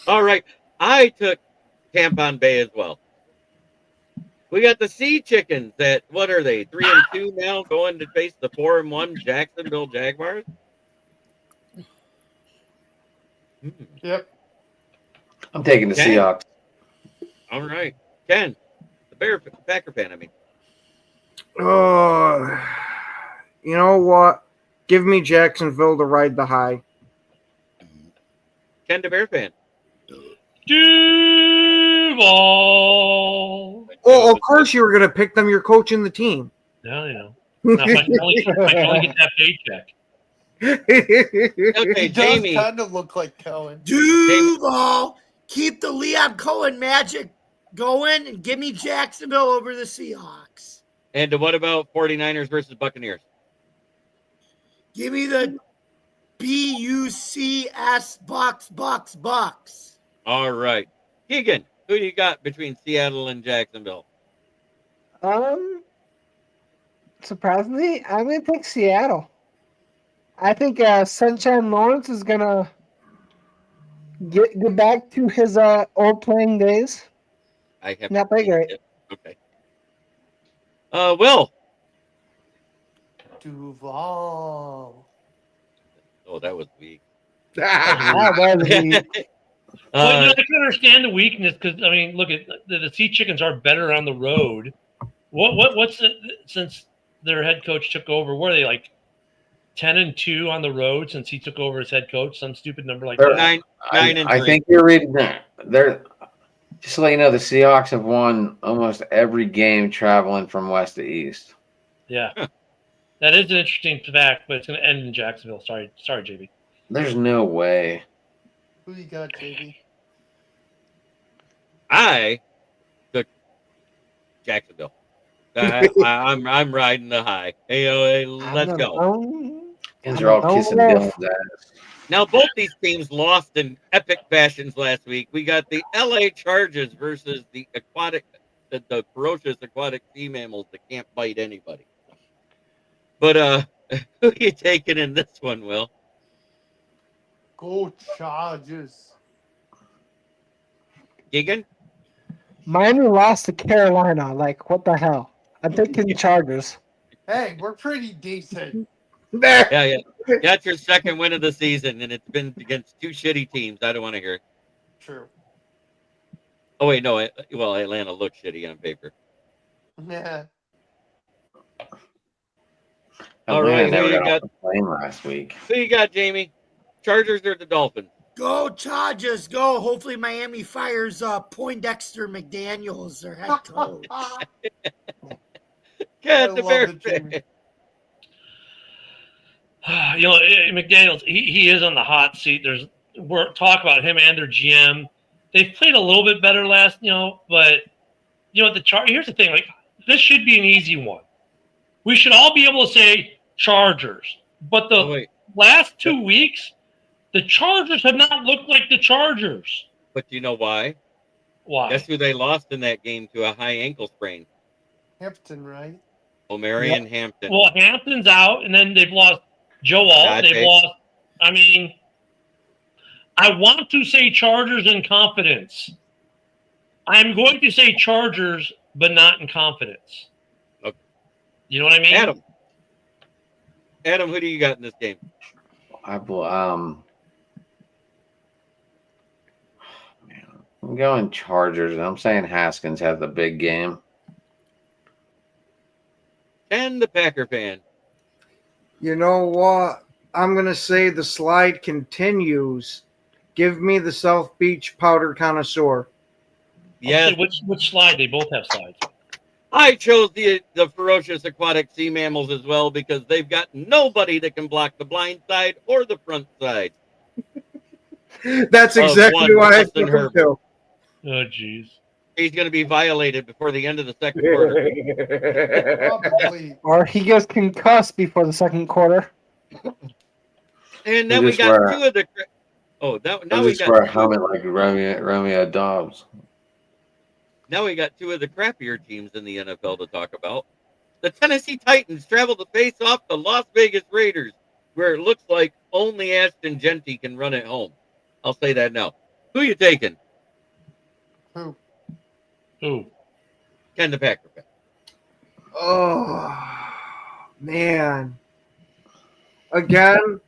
All right. I took Tampon Bay as well. We got the Sea Chickens at, what are they, 3-2 now, going to face the 4-1 Jacksonville Jaguars? Yep. I'm taking the Ken. Seahawks. All right. Ken, the Packer fan, I mean. You know what? Give me Jacksonville to ride the high. Ken the Bear fan. Duval. Oh, of course you were going to pick them. You're coaching the team. No, you know. Now, if I can only get that paycheck. Okay, He does Jamie. kind of look like Cohen. Duval, keep the Leon Cohen magic going and give me Jacksonville over the Seahawks. And what about 49ers versus Buccaneers? Give me the BUCS Bucks. All right. Keegan, who do you got between Seattle and Jacksonville? Surprisingly, I'm going to take Seattle. I think Sunshine Lawrence is going to get back to his old playing days. I have not play great. Okay. Will. Duval. Oh, that was weak. That was weak. Well, I can understand the weakness because I mean, look at the Sea Chickens are better on the road. What's the since their head coach took over? Were they like 10-2 on the road since he took over as head coach? Some stupid number like that. 9-3. I think you're reading that. They're just to let you know the Seahawks have won almost every game traveling from west to east. Yeah, that is an interesting fact, but it's going to end in Jacksonville. Sorry, JB. There's no way. Who you got, JB? I took Jacksonville. I'm riding the high. Hey, let's go. Kids are all kissing Dylan's ass. Now, both these teams lost in epic fashions last week. We got the LA Chargers versus the ferocious aquatic sea mammals that can't bite anybody. But who are you taking in this one, Will? Go Chargers. Keegan? Miami lost to Carolina. Like, what the hell? I'm taking Chargers. Hey, we're pretty decent. Yeah. That's your second win of the season, and it's been against two shitty teams. I don't want to hear it. True. Oh, wait, no. Well, Atlanta looks shitty on paper. Yeah. All right, Atlanta who never you got got? off the plane last week. Who you got, Jamie? Chargers or the Dolphins? Go Chargers, go. Hopefully Miami fires Poindexter McDaniels, their head coach. Get the Bear. You know, McDaniels, he is on the hot seat. There's talk about him and their GM. They've played a little bit better last, but here's the thing, like this should be an easy one. We should all be able to say Chargers, but the last 2 weeks, the Chargers have not looked like the Chargers. But you know why? Why? Guess who they lost in that game to a high ankle sprain? Hampton, right? O'Marion Hampton. Well, Hampton's out, and then they've lost Joe Alt. They've lost. I mean, I want to say Chargers in confidence. I'm going to say Chargers, but not in confidence. Okay. You know what I mean? Adam, who do you got in this game? I'm going Chargers, and I'm saying Haskins has the big game. And the Packer fan. You know what? I'm going to say the slide continues. Give me the South Beach powder connoisseur. Yes. Okay, which slide? They both have slides. I chose the ferocious aquatic sea mammals as well because they've got nobody that can block the blind side or the front side. That's exactly what I think too. Oh, jeez. He's going to be violated before the end of the second quarter. Or he gets concussed before the second quarter. And then we got two of the. Now we got a helmet like Romeo Dobbs. Now we got two of the crappier teams in the NFL to talk about. The Tennessee Titans travel to face off the Las Vegas Raiders, where it looks like only Ashton Genty can run it home. I'll say that now. Who you taking? Who? Ken the Packer fan. Oh, man. Again,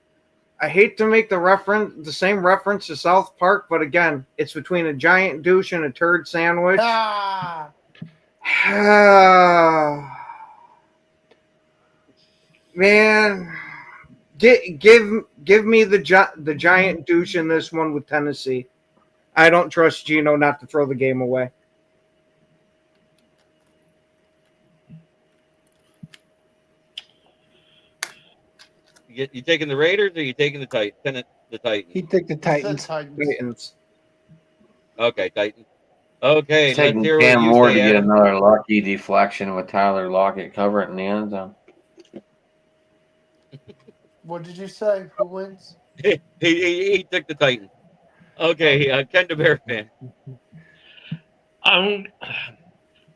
I hate to make the same reference to South Park, but again, it's between a giant douche and a turd sandwich. Man, give me the giant douche in this one with Tennessee. I don't trust Geno not to throw the game away. You taking the Raiders or you taking the Titans? He took the Titans. Titans. Okay, Titans. Okay, It's let's taking hear what Cam you Moore say, to get Adam. another lucky deflection with Tyler Lockett covering in the end zone. What did you say? Who wins? he took the Titans. Okay, Ken the Bear fan.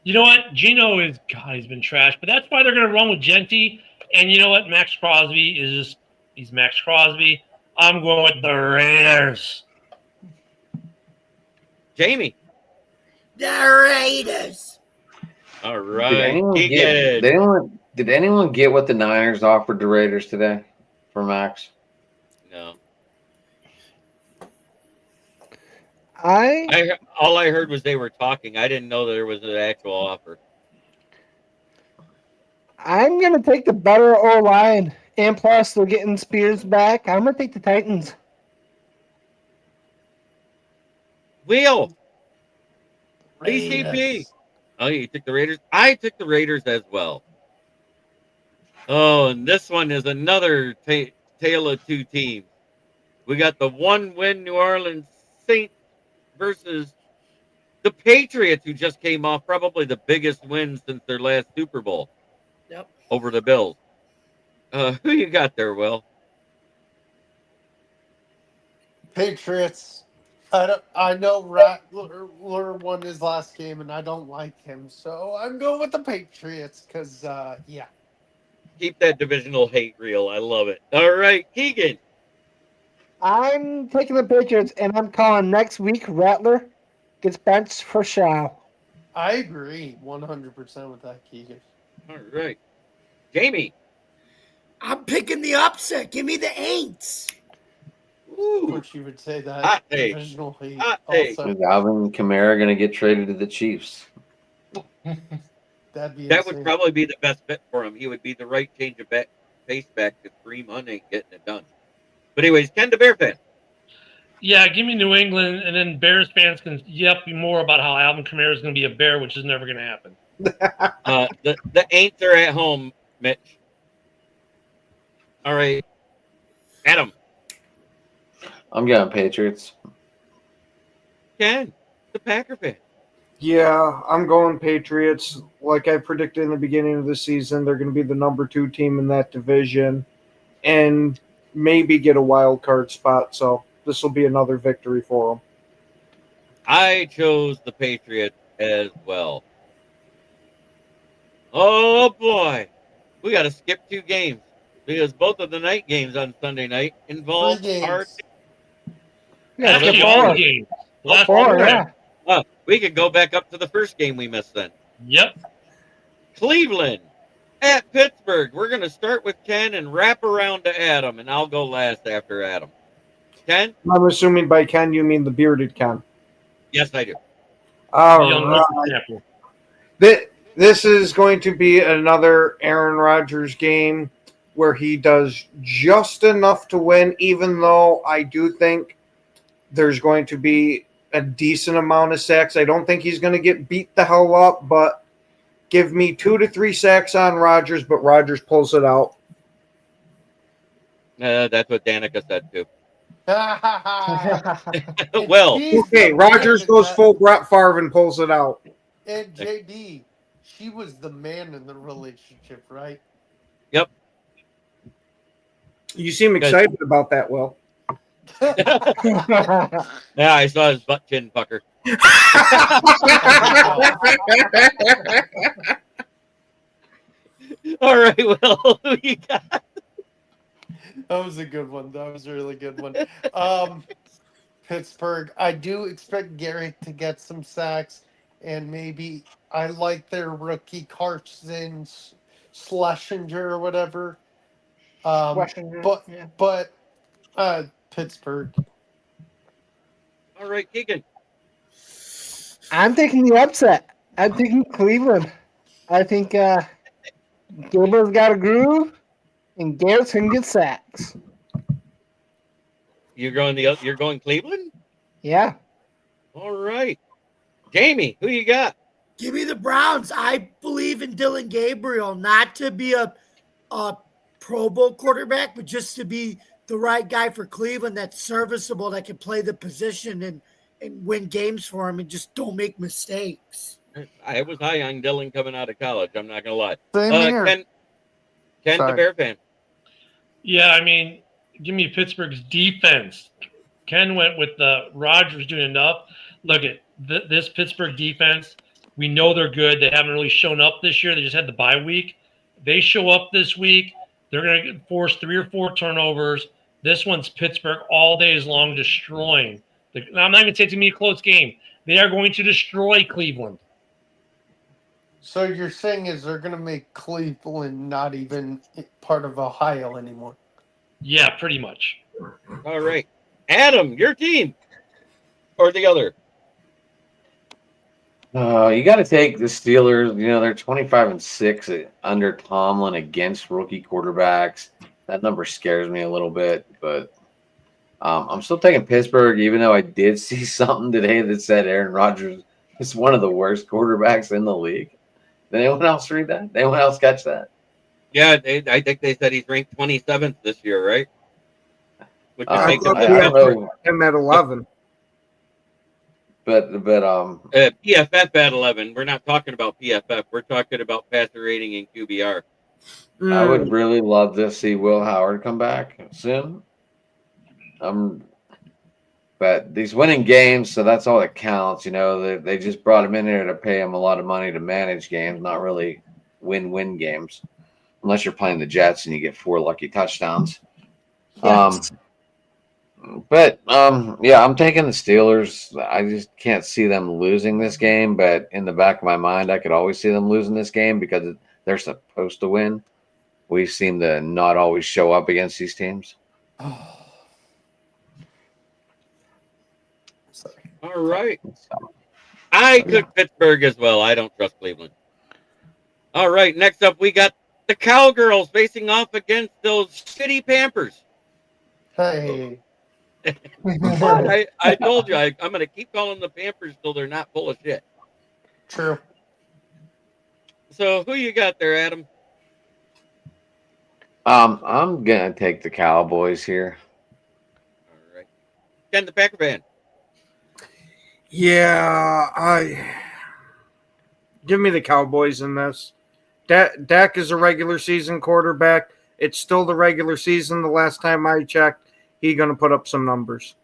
You know what? Gino is God. He's been trashed, but that's why they're going to run with Genty. And you know what? Max Crosby he's Max Crosby. I'm going with the Raiders. Jamie. The Raiders. All right. Did anyone get what the Niners offered the Raiders today for Max? No. All I heard was they were talking. I didn't know there was an actual offer. I'm gonna take the better O line, and plus they're getting Spears back. I'm gonna take the Titans. Wheel. Raiders. BCP. Oh, you took the Raiders? I took the Raiders as well. Oh, and this one is another tale of two teams. We got the 1-win New Orleans Saints versus the Patriots, who just came off probably the biggest win since their last Super Bowl. Yep. Over the Bills. Who you got there, Will? Patriots. I know Rattler won his last game, and I don't like him, so I'm going with the Patriots because, yeah. Keep that divisional hate real. I love it. All right, Keegan. I'm taking the Patriots, and I'm calling next week Rattler gets benched for Shaw. I agree 100% with that, Keegan. All right. Jamie. I'm picking the upset. Give me the Aints. Ooh. Which you would say that Hot divisional hate also. Is Alvin Kamara going to get traded to the Chiefs? That would probably be the best fit for him. He would be the right change of pace back to Kareem Hunt ain't getting it done. But anyways, Ken the Bear fan. Yeah, give me New England, and then Bears fans can yep more about how Alvin Kamara is going to be a Bear, which is never going to happen. The Aints are at home, Mitch. All right, Adam. I'm going Patriots. Ken, the Packer fan. Yeah, I'm going Patriots. Like I predicted in the beginning of the season, they're going to be the number 2 team in that division and maybe get a wild card spot. So this will be another victory for them. I chose the Patriots as well. Oh, boy. We got to skip 2 games because both of the night games on Sunday night involve our team. Yeah, actually, all the games. Last 4, yeah. We could go back up to the first game we missed then. Yep. Cleveland at Pittsburgh. We're going to start with Ken and wrap around to Adam, and I'll go last after Adam. Ken? I'm assuming by Ken you mean the bearded Ken. Yes, I do. All right. This is going to be another Aaron Rodgers game where he does just enough to win, even though I do think there's going to be a decent amount of sacks. I don't think he's going to get beat the hell up, but give me 2 to 3 sacks on Rodgers, but Rodgers pulls it out. That's what Danica said, too. Well, okay, Rodgers goes full Brett Favre and pulls it out. And JB, she was the man in the relationship, right? Yep. You seem excited about that, Will. Yeah, I saw his butt chin pucker. All right, Will, who you got? That was a good one. That was a really good one. Pittsburgh. I do expect Garrett to get some sacks, and maybe I like their rookie Carson Schlesinger or whatever. But Pittsburgh. All right, Keegan. I'm taking the upset. I'm taking Cleveland. I think Gilbert's got a groove, And Garrett's going to get sacks. You're going Cleveland? Yeah. All right. Jamie, who you got? Give me the Browns. I believe in Dylan Gabriel, not to be a Pro Bowl quarterback, but just to be the right guy for Cleveland that's serviceable, that can play the position and win games for him and just don't make mistakes. I was high on Dylan coming out of college. I'm not going to lie. Same here. Ken the Bear fan. Yeah, I mean, give me Pittsburgh's defense. Ken went with Rodgers doing enough. Look at this Pittsburgh defense. We know they're good. They haven't really shown up this year. They just had the bye week. They show up this week. They're going to force 3 or 4 turnovers. This one's Pittsburgh all days long destroying. I'm not going to say it's going to be a close game. They are going to destroy Cleveland. So you're saying is they're going to make Cleveland not even part of Ohio anymore? Yeah, pretty much. All right. Adam, your team. Or the other. You got to take the Steelers. You know, they're 25-6 under Tomlin against rookie quarterbacks. That number scares me a little bit, but I'm still taking Pittsburgh, even though I did see something today that said Aaron Rodgers is one of the worst quarterbacks in the league. Did anyone else read that? Did anyone else catch that? Yeah, I think they said he's ranked 27th this year, right? Which would make I him don't know. Him at 11. But PFF at 11. We're not talking about PFF. We're talking about passer rating and QBR. I would really love to see Will Howard come back soon. But he's winning games, so that's all that counts. You know, they just brought him in there to pay him a lot of money to manage games, not really win games, unless you're playing the Jets and you get 4 lucky touchdowns. Yes. Yeah, I'm taking the Steelers. I just can't see them losing this game, but in the back of my mind, I could always see them losing this game because they're supposed to win. We seem to not always show up against these teams. All right. I took Pittsburgh as well. I don't trust Cleveland. All right. Next up, we got the Cowgirls facing off against those shitty Pampers. Hey. I told you I'm going to keep calling the Pampers till they're not full of shit. True. So who you got there, Adam? I'm going to take the Cowboys here. All right. Ken the Packer fan. Yeah, give me the Cowboys in this. Dak is a regular season quarterback. It's still the regular season. The last time I checked, he's going to put up some numbers.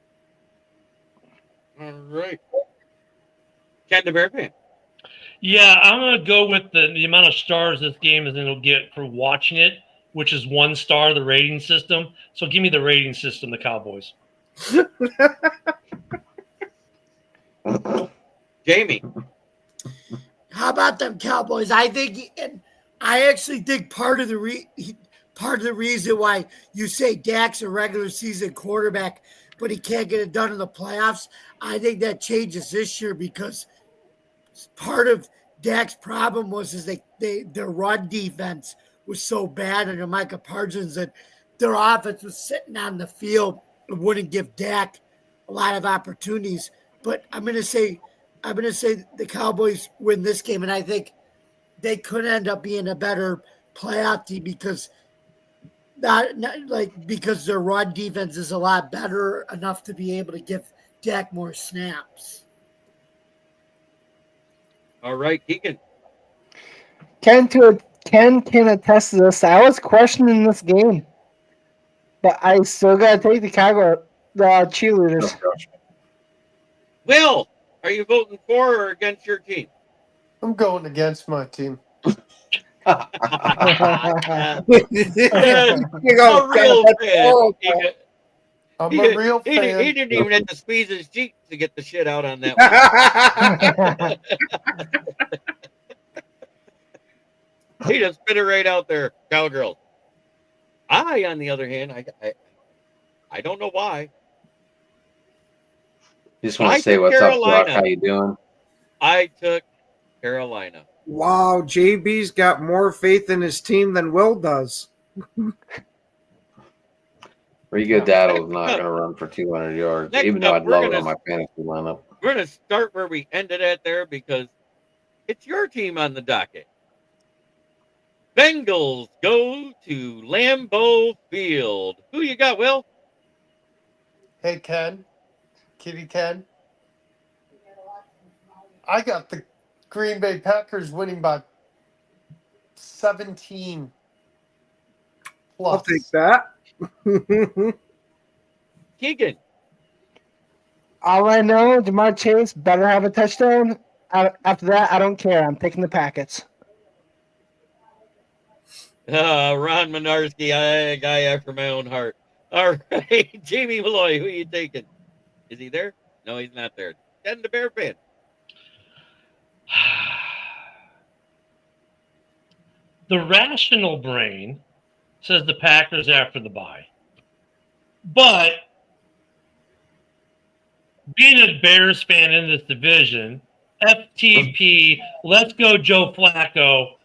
All right. Ken the Bear fan. Yeah, I'm going to go with the amount of stars this game is going to get for watching it, which is 1 star, the rating system. So give me the rating system, the Cowboys. Jamie. How about them Cowboys? I actually think part of the reason why you say Dak's a regular season quarterback, but he can't get it done in the playoffs, I think that changes this year because part of Dak's problem was their run defense was so bad under Micah Parsons that their offense was sitting on the field and wouldn't give Dak a lot of opportunities. But I'm gonna say the Cowboys win this game, and I think they could end up being a better playoff team because because their run defense is a lot better enough to be able to give Dak more snaps. All right, Keegan. Ken can attest to this. I was questioning this game, but I still gotta take the cheerleaders. Will, are you voting for or against your team? I'm going against my team. A real fan. I'm a real He fan. didn't even have to squeeze his cheek to get the shit out on that one. He just spit it right out there, Cowgirls. I, on the other hand, I don't know why. Just want to say what's up, Brock. How you doing? I took Carolina. Wow, JB's got more faith in his team than Will does. Rigo Daddle's not going to run for 200 yards, even though I'd love it on my fantasy lineup. We're going to start where we ended at there because it's your team on the docket. Bengals go to Lambeau Field. Who you got, Will? Hey, Ken. Kitty Ken. I got the Green Bay Packers winning by 17 plus. I'll take that. Keegan. All I know, Jamar Chase better have a touchdown. After that, I don't care. I'm taking the Packets. Ron Minarski, a guy after my own heart. All right, Jamie Malloy, who are you taking? Is he there? No, he's not there. Ken the Bear fan. The rational brain says the Packers after the bye. But being a Bears fan in this division, FTP, let's go Joe Flacco.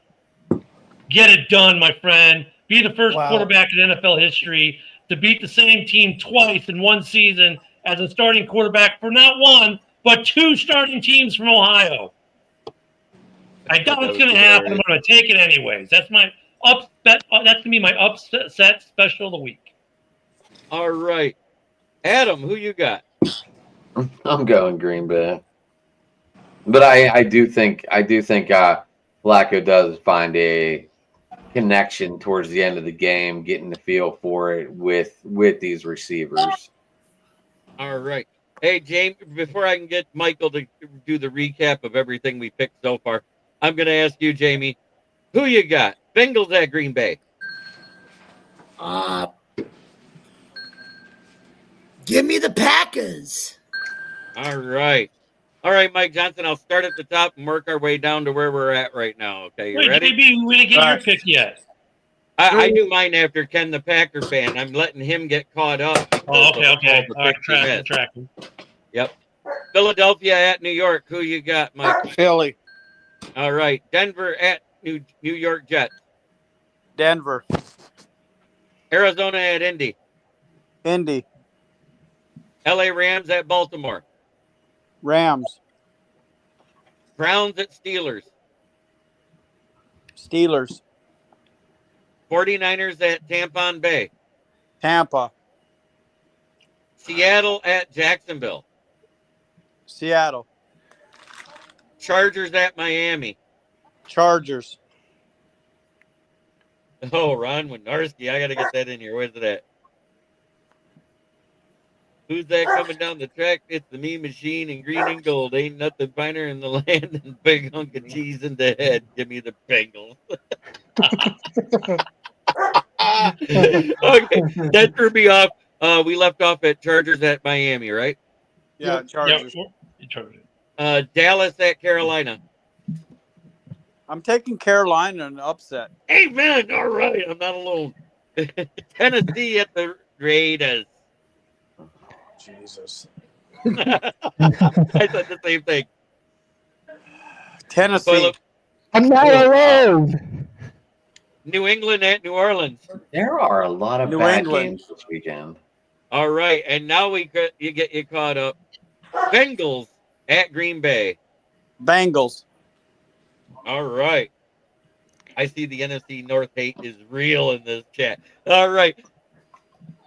Get it done, my friend. Be the first quarterback in NFL history to beat the same team twice in one season as a starting quarterback for not one, but two starting teams from Ohio. I doubt it's going to happen. I'm going to take it anyways. That's my upset. That's going to be my upset special of the week. All right. Adam, who you got? I'm going Green Bay. But I do think Flacco does find a connection towards the end of the game, getting the feel for it with these receivers. All right. Hey, James, before I can get Michael to do the recap of everything we picked so far, I'm going to ask you, Jamie, who you got? Bengals at Green Bay. Give me the Packers. All right. All right, Mike Johnson, I'll start at the top and work our way down to where we're at right now. Okay, you ready? Maybe we didn't get your pick yet. I do mine after Ken the Packer fan. I'm letting him get caught up. Oh, okay. All right, tracking. Yep. Philadelphia at New York. Who you got, Mike? Philly. All right. Denver at New York Jets. Denver. Arizona at Indy. Indy. LA Rams at Baltimore. Rams. Browns at Steelers. Steelers. 49ers at Tampa Bay. Tampa. Seattle at Jacksonville. Seattle. Chargers at Miami. Chargers. Oh, Ron Winarski. I got to get that in here. Where's it at? Who's that coming down the track? It's the mean machine in green and gold. Ain't nothing finer in the land than big hunk of cheese in the head. Give me the Bengals. Okay, that threw me off. We left off at Chargers at Miami, right? Yeah, Chargers. Dallas at Carolina. I'm taking Carolina in an upset. Amen. All right, I'm not alone. Tennessee at the Raiders. Jesus. I said the same thing. Tennessee. I'm not alone. New England at New Orleans. There are a lot of bad games this weekend. All right, and now you get you caught up. Bengals at Green Bay. Bengals. All right. I see the NFC North hate is real in this chat. All right.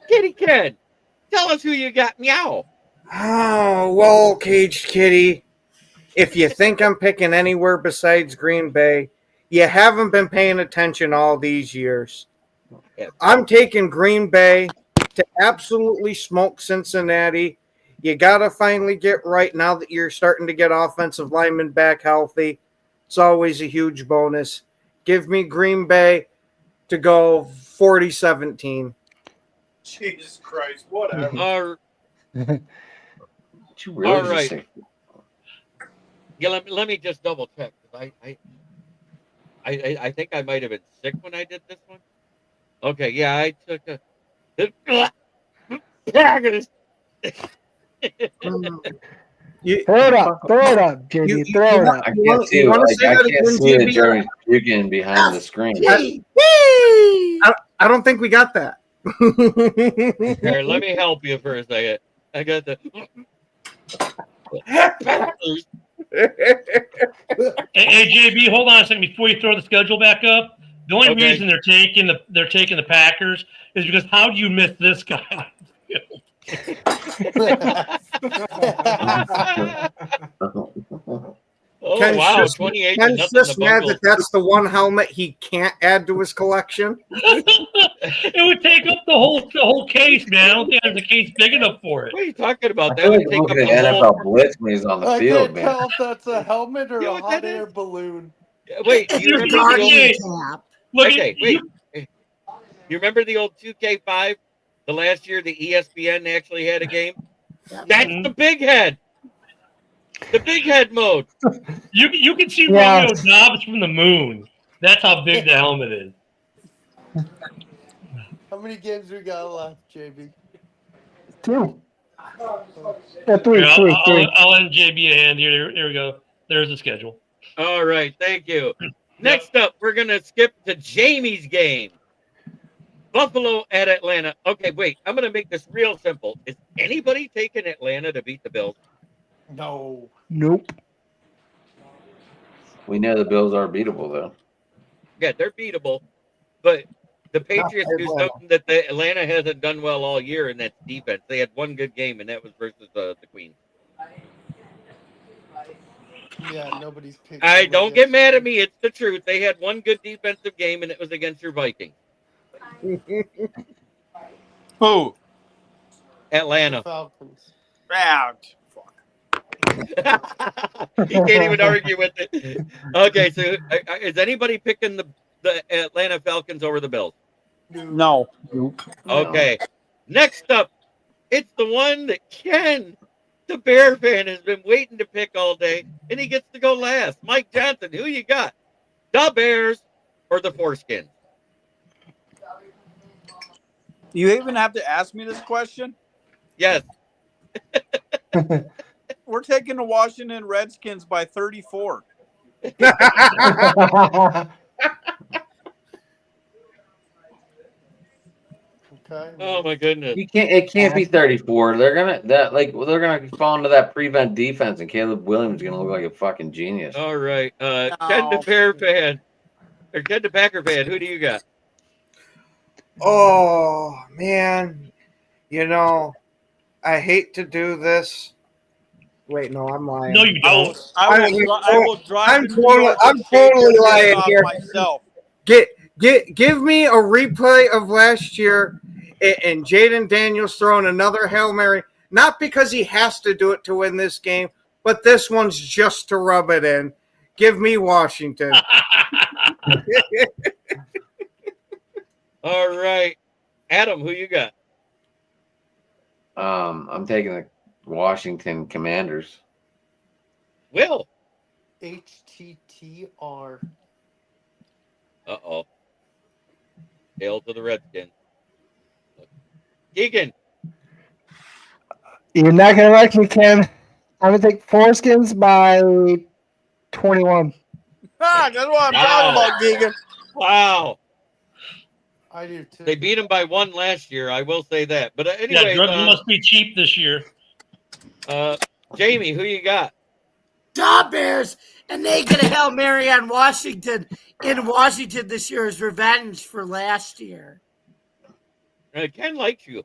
Kitty Ken, tell us who you got. Meow. Oh, well, Caged Kitty, if you think I'm picking anywhere besides Green Bay, you haven't been paying attention all these years. I'm taking Green Bay to absolutely smoke Cincinnati. You got to finally get right now that you're starting to get offensive linemen back healthy. It's always a huge bonus. Give me Green Bay to go 40-17. Jesus Christ, whatever. All right. Yeah, let me just double check. I think I might have been sick when I did this one. Okay, yeah, I took a Packers. Throw it up, JD. Throw it up. I can't see the German Bugan behind the screen. I don't think we got that. Here, let me help you for a second. I got the Hey, JB, hold on a second before you throw the schedule back up. The only Okay. reason they're taking the Packers is because how do you miss this guy? Oh Ken's wow, just, 28 to Ken's nothing. just The mad Bungles. that that's the one helmet he can't add to his collection. It would take up the whole case, man. I don't think there's a case big enough for it. What are you talking about? I That feel would like take up looking the at whole. NFL Blitz when he's on the I field, can't man. tell if that's a helmet or You know a what hot that air is? balloon. Wait, do you The remember the old? Guardian cap. Look Okay, at wait. You remember the old 2K5? The last year the ESPN actually had a game. That's Mhm. the big head. The big head mode. You can see Yeah. Romeo Dobbs from the moon. That's how big the helmet is. How many games we got left, JB? 2. Three. Here, Three. I'll lend JB a hand here. Here we go. There's the schedule. All right, thank you. Next up, we're gonna skip to Jamie's game. Buffalo at Atlanta. Okay, wait. I'm gonna make this real simple. Is anybody taking Atlanta to beat the Bills? No. Nope. We know the Bills are beatable, though. Yeah, they're beatable, but the Patriots do Atlanta. something that the Atlanta hasn't done well all year, and that's defense. They had one good game, and that was versus the Queens. Yeah, nobody's picked. I don't get mad at me. It's the truth. They had one good defensive game, and it was against your Vikings. Who? Atlanta. Falcons. Out. He can't even argue with it. Okay, so is anybody picking the Atlanta Falcons over the Bills? No. Nope. Okay. Next up, it's the one that Ken, the Bear fan, has been waiting to pick all day, and he gets to go last. Mike Johnson, who you got? The Bears or the Foreskins? You even have to ask me this question? Yes. We're taking the Washington Redskins by 34. Okay. Oh my goodness. You can't. It can't be 34. They're gonna fall into that prevent defense, and Caleb Williams is gonna look like a fucking genius. All right. Ken the Bear fan, or Ken the Packer fan, who do you got? Oh, man. You know, I hate to do this. Wait, no, I'm lying. No, you don't. I will drive I'm to New totally- York I'm and shave totally your head lying off here. myself. Give me a replay of last year and Jaden Daniels throwing another Hail Mary, not because he has to do it to win this game, but this one's just to rub it in. Give me Washington. All right. Adam, who you got? I'm taking the Washington Commanders. Will. HTTR. Uh-oh. Hail to the Redskins. Keegan. You're not gonna like me, Ken. I'm gonna take Foreskins by 21. That's what I'm talking about, Deegan. Wow. I do too. They beat him by 1 last year. I will say that. But Yeah, anyway, drugs must be cheap this year. Jamie, who you got? The Bears, and they get a Hail Mary on Washington in Washington this year as revenge for last year. Ken likes you.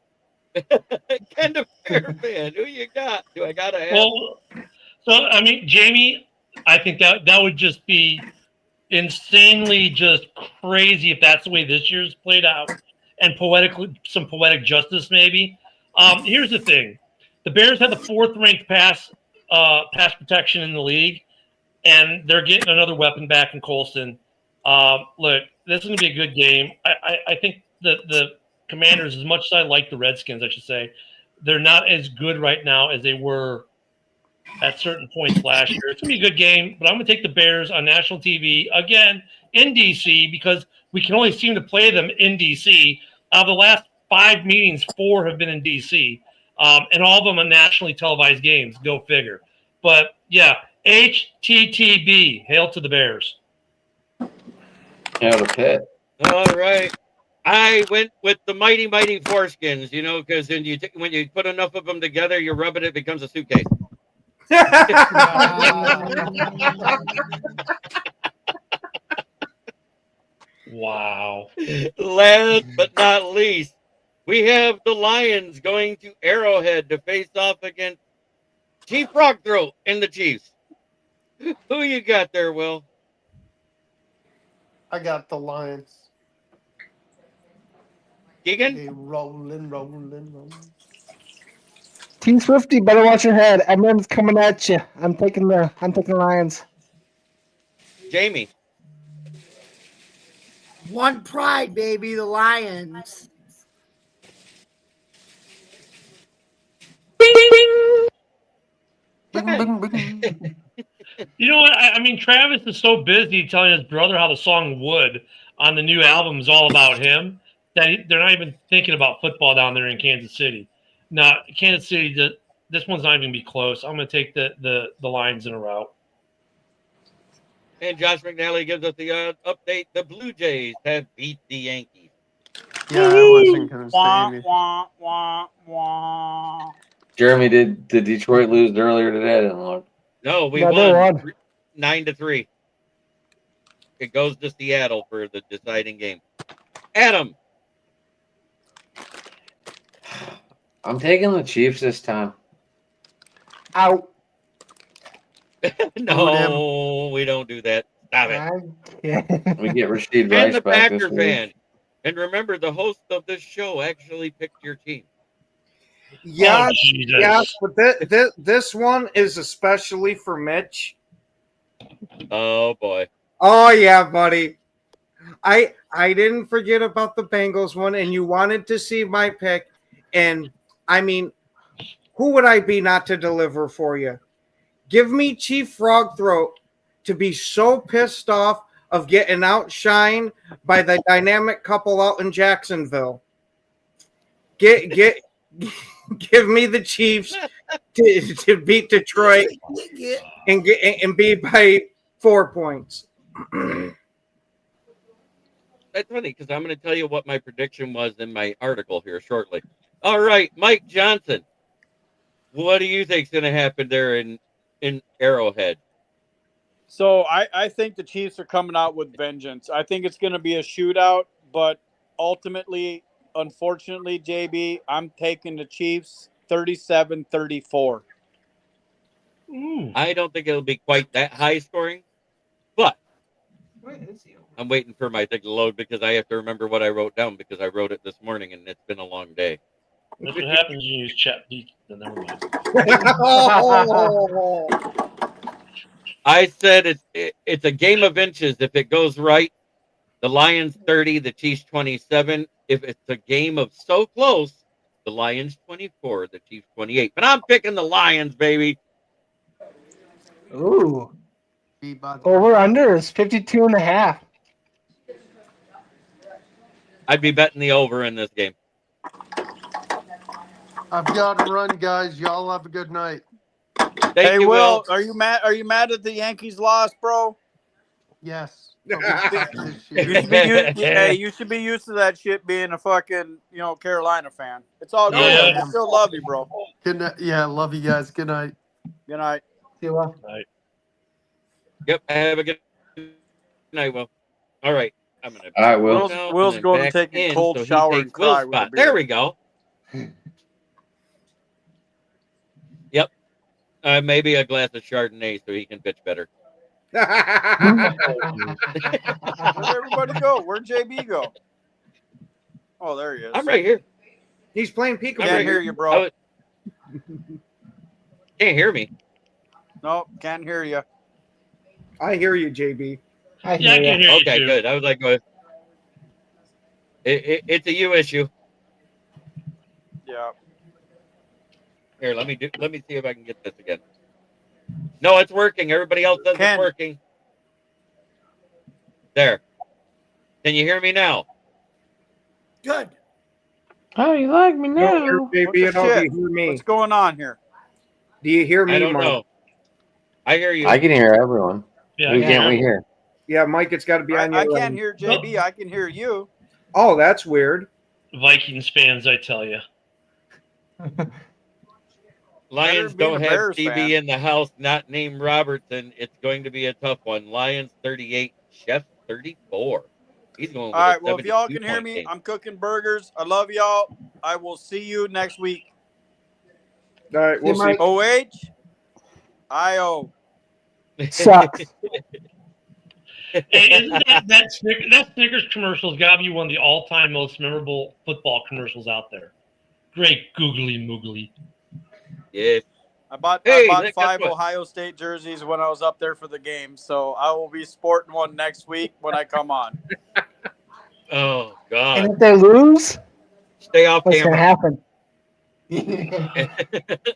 Ken the Bear fan. Who you got? Do I got to ask? Well, so I mean, Jamie, I think that would just be insanely just crazy if that's the way this year's played out, and some poetic justice maybe. Here's the thing: the Bears had the 4th ranked pass protection in the league, and they're getting another weapon back in Colston. Look, this is going to be a good game. I think the Commanders, as much as I like the Redskins, I should say, they're not as good right now as they were at certain points last year. It's going to be a good game, but I'm going to take the Bears on national TV again in D.C. because we can only seem to play them in D.C. Out of the last 5 meetings, 4 have been in D.C., and all of them are nationally televised games. Go figure. But, yeah, HTTB. Hail to the Bears. Hail to Pitt. All right. I went with the mighty foreskins, because when you put enough of them together, you rub it, it becomes a suitcase. Wow. Last but not least, we have the Lions going to Arrowhead to face off against Chief Frogthroat and the Chiefs. Who you got there, Will? I got the Lions. Keegan? They rolling. Team Swifty, better watch your head. Everyone's coming at you. I'm taking Lions. Jamie? One pride, baby, the Lions. Bing, bing. You know what? I mean, Travis is so busy telling his brother how the song "Wood" on the new album is all about him that they're not even thinking about football down there in Kansas City. Now, Kansas City, this one's not even gonna be close. I'm going to take the Lions in a rout. And Josh McNally gives us the update. The Blue Jays have beat the Yankees. Yeah, I wasn't going to say Wah, anything. wah, wah, wah. Jeremy, did Detroit lose earlier today? I didn't look. No, we No, they won won. 9-3. It goes to Seattle for the deciding game. Adam. I'm taking the Chiefs this time. Out. No, we don't do that. Stop it. We get Rasheed And Rice the back this Packer week. fan. And remember, the host of this show actually picked your team. Yes, Oh, Jesus. yes, but this one is especially for Mitch. Oh, boy. Oh yeah, buddy. I didn't forget about the Bengals one, and you wanted to see my pick, and I mean, who would I be not to deliver for you? Give me Chief Frogthroat to be so pissed off of getting outshined by the dynamic couple out in Jacksonville. Give me the Chiefs to beat Detroit and be by 4 points. That's funny because I'm going to tell you what my prediction was in my article here shortly. All right, Mike Johnson. What do you think's going to happen there in Arrowhead? So I think the Chiefs are coming out with vengeance. I think it's going to be a shootout, but ultimately, unfortunately, JB, I'm taking the Chiefs 37-34. I don't think it'll be quite that high scoring, but I'm waiting for my thing to load because I have to remember what I wrote down because I wrote it this morning and it's been a long day. That's what happens when you use ChatGPT. Never mind. I said it's a game of inches. If it goes right, the Lions 30, the Chiefs 27. If it's a game of so close, the Lions 24, the Chiefs 28. But I'm picking the Lions, baby. Ooh. Over under is 52.5. I'd be betting the over in this game. I've got to run, guys. Y'all have a good night. Thank you, Will, are you mad? Are you mad at the Yankees loss, bro? Yes. You should be used to that shit being a fucking, Carolina fan. It's all good. Yeah. I still love you, bro. Good night. Yeah, love you guys. Good night. Good night. See you well. Yep. Have a good night, Will. All right. I'm gonna. All right, Will. Will's going to take a cold shower and cry with a beer. There we go. Yep. Maybe a glass of Chardonnay so he can pitch better. Where'd everybody go? Where'd JB go? Oh, there he is. I'm right here. He's playing peekaboo. Can't hear you, bro. Can't hear me. No, can't hear you. I hear you, JB. I can hear you Okay, too. good. I was like, it's a you issue. Yeah. Here, let me see if I can get this again. No, it's working. Everybody else says it's working. There. Can you hear me now? Good. Oh, you like me now? No, JB, do you hear me? What's going on here? Do you hear me, I don't Mike? know. I hear you. I can hear everyone. Yeah, Who can't we hear? Yeah, Mike, it's got to be on your I can't end. hear JB. I can hear you. Oh, that's weird. Vikings fans, I tell you. Lions being don't a have Bears Stevie fan. in the house, not named Robertson. It's going to be a tough one. Lions 38, Chef 34. He's going All with a right. Well, if y'all 72 can hear point me, game. I'm cooking burgers. I love y'all. I will see you next week. All right, we'll see. OH, IO. Sucks. Hey, isn't that Snickers commercial's got to be one of the all-time most memorable football commercials out there. Great googly moogly. Yeah. I bought Hey, guess 5 what? Ohio State jerseys when I was up there for the game, so I will be sporting one next week when I come on. Oh, And God. if they lose, Stay off what's going to camera. happen?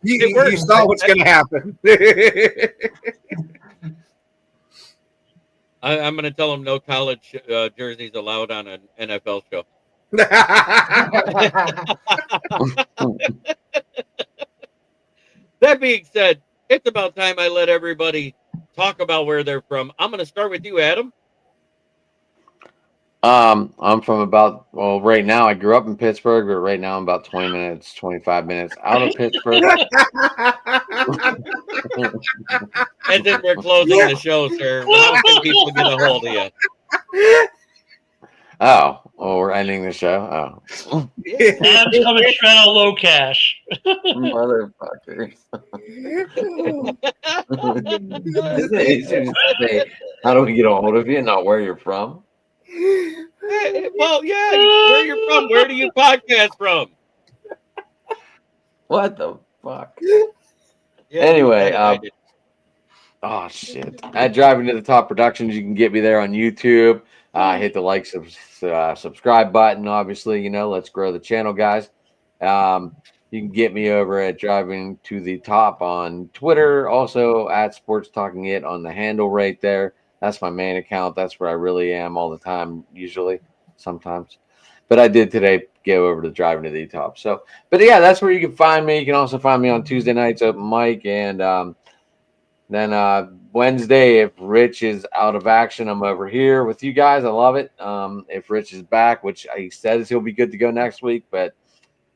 You saw what's going to happen. I'm going to tell him no college jerseys allowed on an NFL show. That being said, it's about time I let everybody talk about where they're from. I'm going to start with you, Adam. I'm from right now I grew up in Pittsburgh, but right now I'm about 25 minutes out of Pittsburgh. As if we're closing the show, sir. How can people get a hold of you? Oh, we're ending the show. Oh, Adam's coming straight out of low cash. motherfuckers! How do we get a hold of you? Not where you're from. Well, yeah, where you're from. Where do you podcast from? What the fuck? Yeah, Anyway, you oh shit! At Driving to the Top Productions, you can get me there on YouTube. Hit the subscribe button. Obviously, let's grow the channel, guys. You can get me over at Driving to the Top on Twitter. Also at Sports Talking It on the handle right there. That's my main account. That's where I really am all the time, usually, sometimes. But I did today go over to Driving to the Top. So, but yeah, that's where you can find me. You can also find me on Tuesday nights open mic, and then Wednesday, if Rich is out of action, I'm over here with you guys. I love it. If Rich is back, which he says he'll be good to go next week, but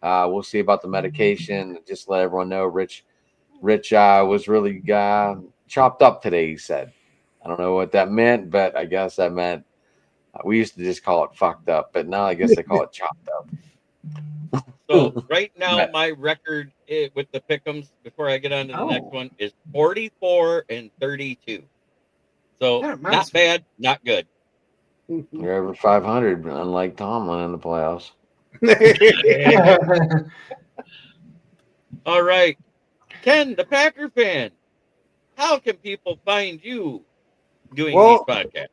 we'll see about the medication. Just let everyone know, Rich was really chopped up today, he said. I don't know what that meant, but I guess that meant we used to just call it fucked up, but now I guess they call it chopped up. So right now, my record with the Pick Ems, before I get on to the next one, is 44-32. So not bad, not good. You're over 500, unlike Tomlin in the playoffs. All right, Ken, the Packer fan. How can people find you doing these podcasts?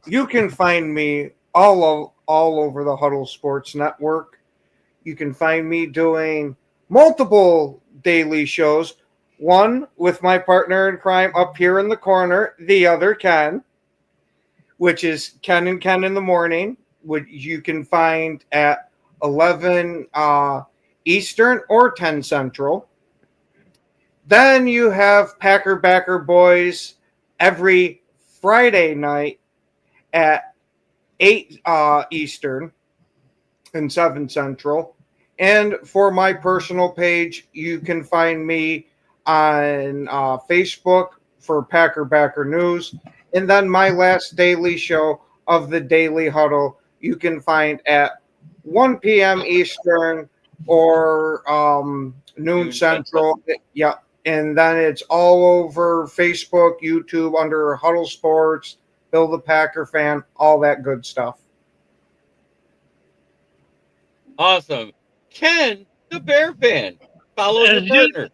You can find me all over the Huddle Sports Network. You can find me doing multiple daily shows. One with my partner in crime up here in the corner, the other Ken, which is Ken and Ken in the Morning, which you can find at 11 Eastern or 10 Central. Then you have Packer Backer Boys every Friday night at 8 Eastern and 7 Central. And for my personal page, you can find me on Facebook for Packer Backer News. And then my last daily show of the Daily Huddle, you can find at 1 p.m. Eastern or noon Central. Yeah. And then it's all over Facebook, YouTube under Huddle Sports, Bill the Packer Fan, all that good stuff. Awesome. Ken, the Bear fan. Follow your partner.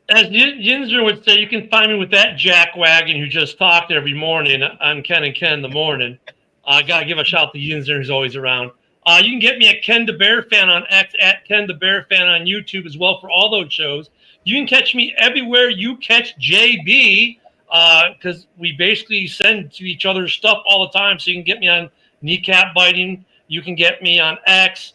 As Yinzer would say, you can find me with that jackwagon who just talked every morning on Ken and Ken in the morning. I got to give a shout to Yinzer, who's always around. You can get me at Ken the Bear Fan on X, at Ken the Bear Fan on YouTube as well for all those shows. You can catch me everywhere you catch JB, because we basically send to each other stuff all the time. So you can get me on Kneecap Biting. You can get me on X.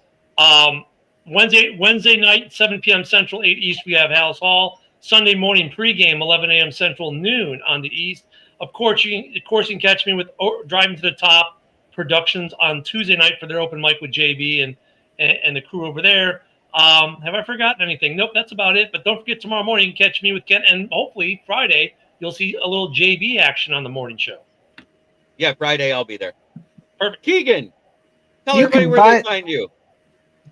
Wednesday night, 7 p.m. Central, 8 East, we have House Hall. Sunday morning pregame, 11 a.m. Central, noon on the East. Of course, you can catch me with Driving to the Top Productions on Tuesday night for their open mic with JB and the crew over there. Have I forgotten anything? Nope, that's about it. But don't forget, tomorrow morning you can catch me with Ken, and hopefully Friday you'll see a little JB action on the morning show. Yeah, Friday I'll be there. Perfect. Keegan, tell You everybody can where they find you.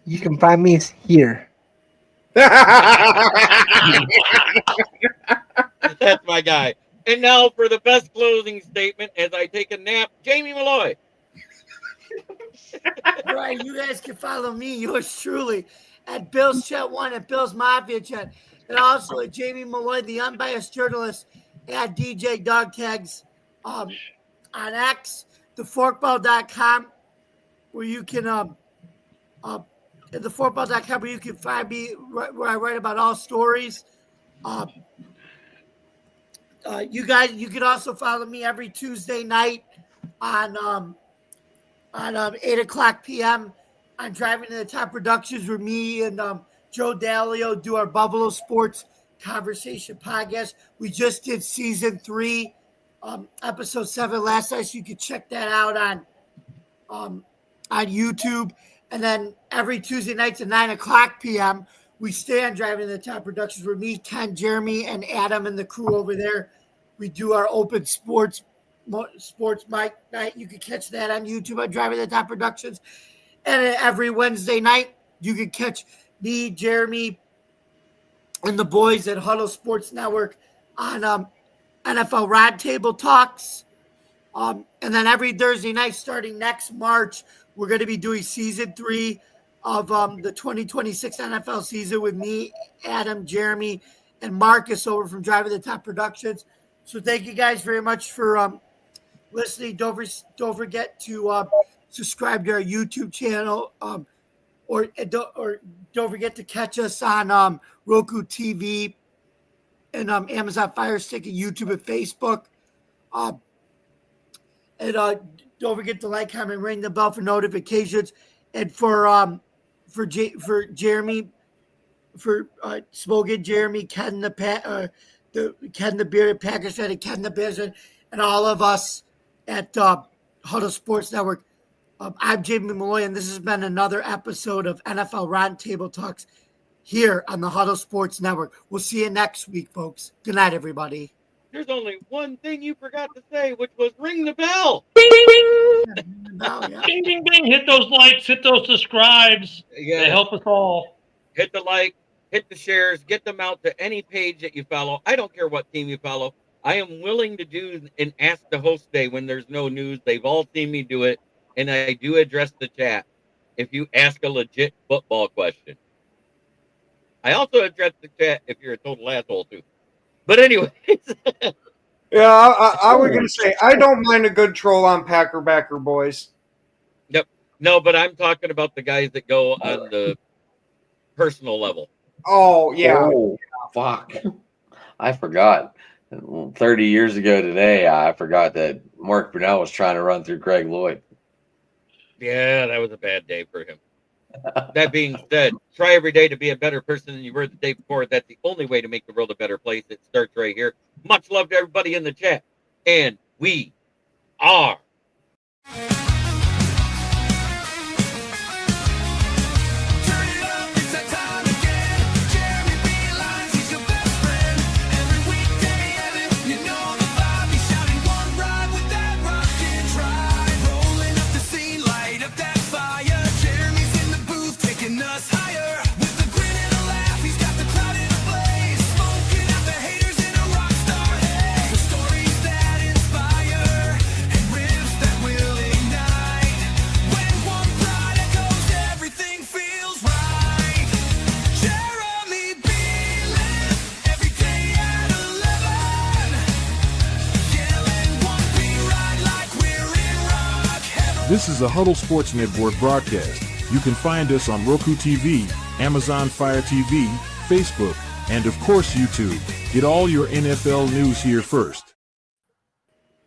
You can find me here. That's my guy. And now for the best closing statement as I take a nap, Jamie Malloy. Right, you guys can follow me, yours truly, at Bill's Chat 1, at Bill's Mafia Chat, and also at Jamie Malloy, the unbiased journalist, at DJ Dog Tags on X, theforkball.com, where you can at theforkball.com, where you can find me, where I write about all stories. You guys, you can also follow me every Tuesday night on 8:00 p.m. on Driving to the Top Productions, where me and Joe Dalio do our Buffalo Sports Conversation podcast. We just did season 3, episode 7 last night, so you can check that out on YouTube. And then every Tuesday nights at 9:00 p.m., we stay on Driving to the Top Productions, where me, Ken, Jeremy, and Adam and the crew over there, we do our open sports mic night. You can catch that on YouTube on Driving to the Top Productions. And every Wednesday night, you can catch me, Jeremy, and the boys at Huddle Sports Network on NFL Roundtable Talks. And then every Thursday night, starting next March, we're going to be doing season 3 of the 2026 NFL season with me, Adam, Jeremy, and Marcus over from Driving the Top Productions. So thank you guys very much for listening. Don't forget to subscribe to our YouTube channel, or don't forget to catch us on Roku TV and Amazon Fire Stick and YouTube and Facebook. And don't forget to like, comment, ring the bell for notifications. And for Jeremy, for Smokin' Jeremy, Ken the Bearded Packers fan, and Ken the Business, and all of us at Huddle Sports Network. I'm Jamie Malloy, and this has been another episode of NFL Roundtable Talks here on the Huddle Sports Network. We'll see you next week, folks. Good night, everybody. There's only one thing you forgot to say, which was ring the bell. Ding, ding, ding. Oh, yeah. Ding, ding, ding. Hit those likes, hit those subscribes. Yeah. They help us all. Hit the like, hit the shares, get them out to any page that you follow. I don't care what team you follow. I am willing to do an Ask the Host Day when there's no news. They've all seen me do it, and I do address the chat if you ask a legit football question. I also address the chat if you're a total asshole, too. But anyways. Yeah, I was going to say, I don't mind a good troll on Packer Backer Boys. Yep. No, but I'm talking about the guys that go on the personal level. Oh, yeah. Oh, fuck. I forgot. 30 years ago today, I forgot that Mark Brunell was trying to run through Greg Lloyd. Yeah, that was a bad day for him. That being said, try every day to be a better person than you were the day before. That's the only way to make the world a better place. It starts right here. Much love to everybody in the chat. And we are This is a Huddle Sports Network broadcast. You can find us on Roku TV, Amazon Fire TV, Facebook, and of course YouTube. Get all your NFL news here first.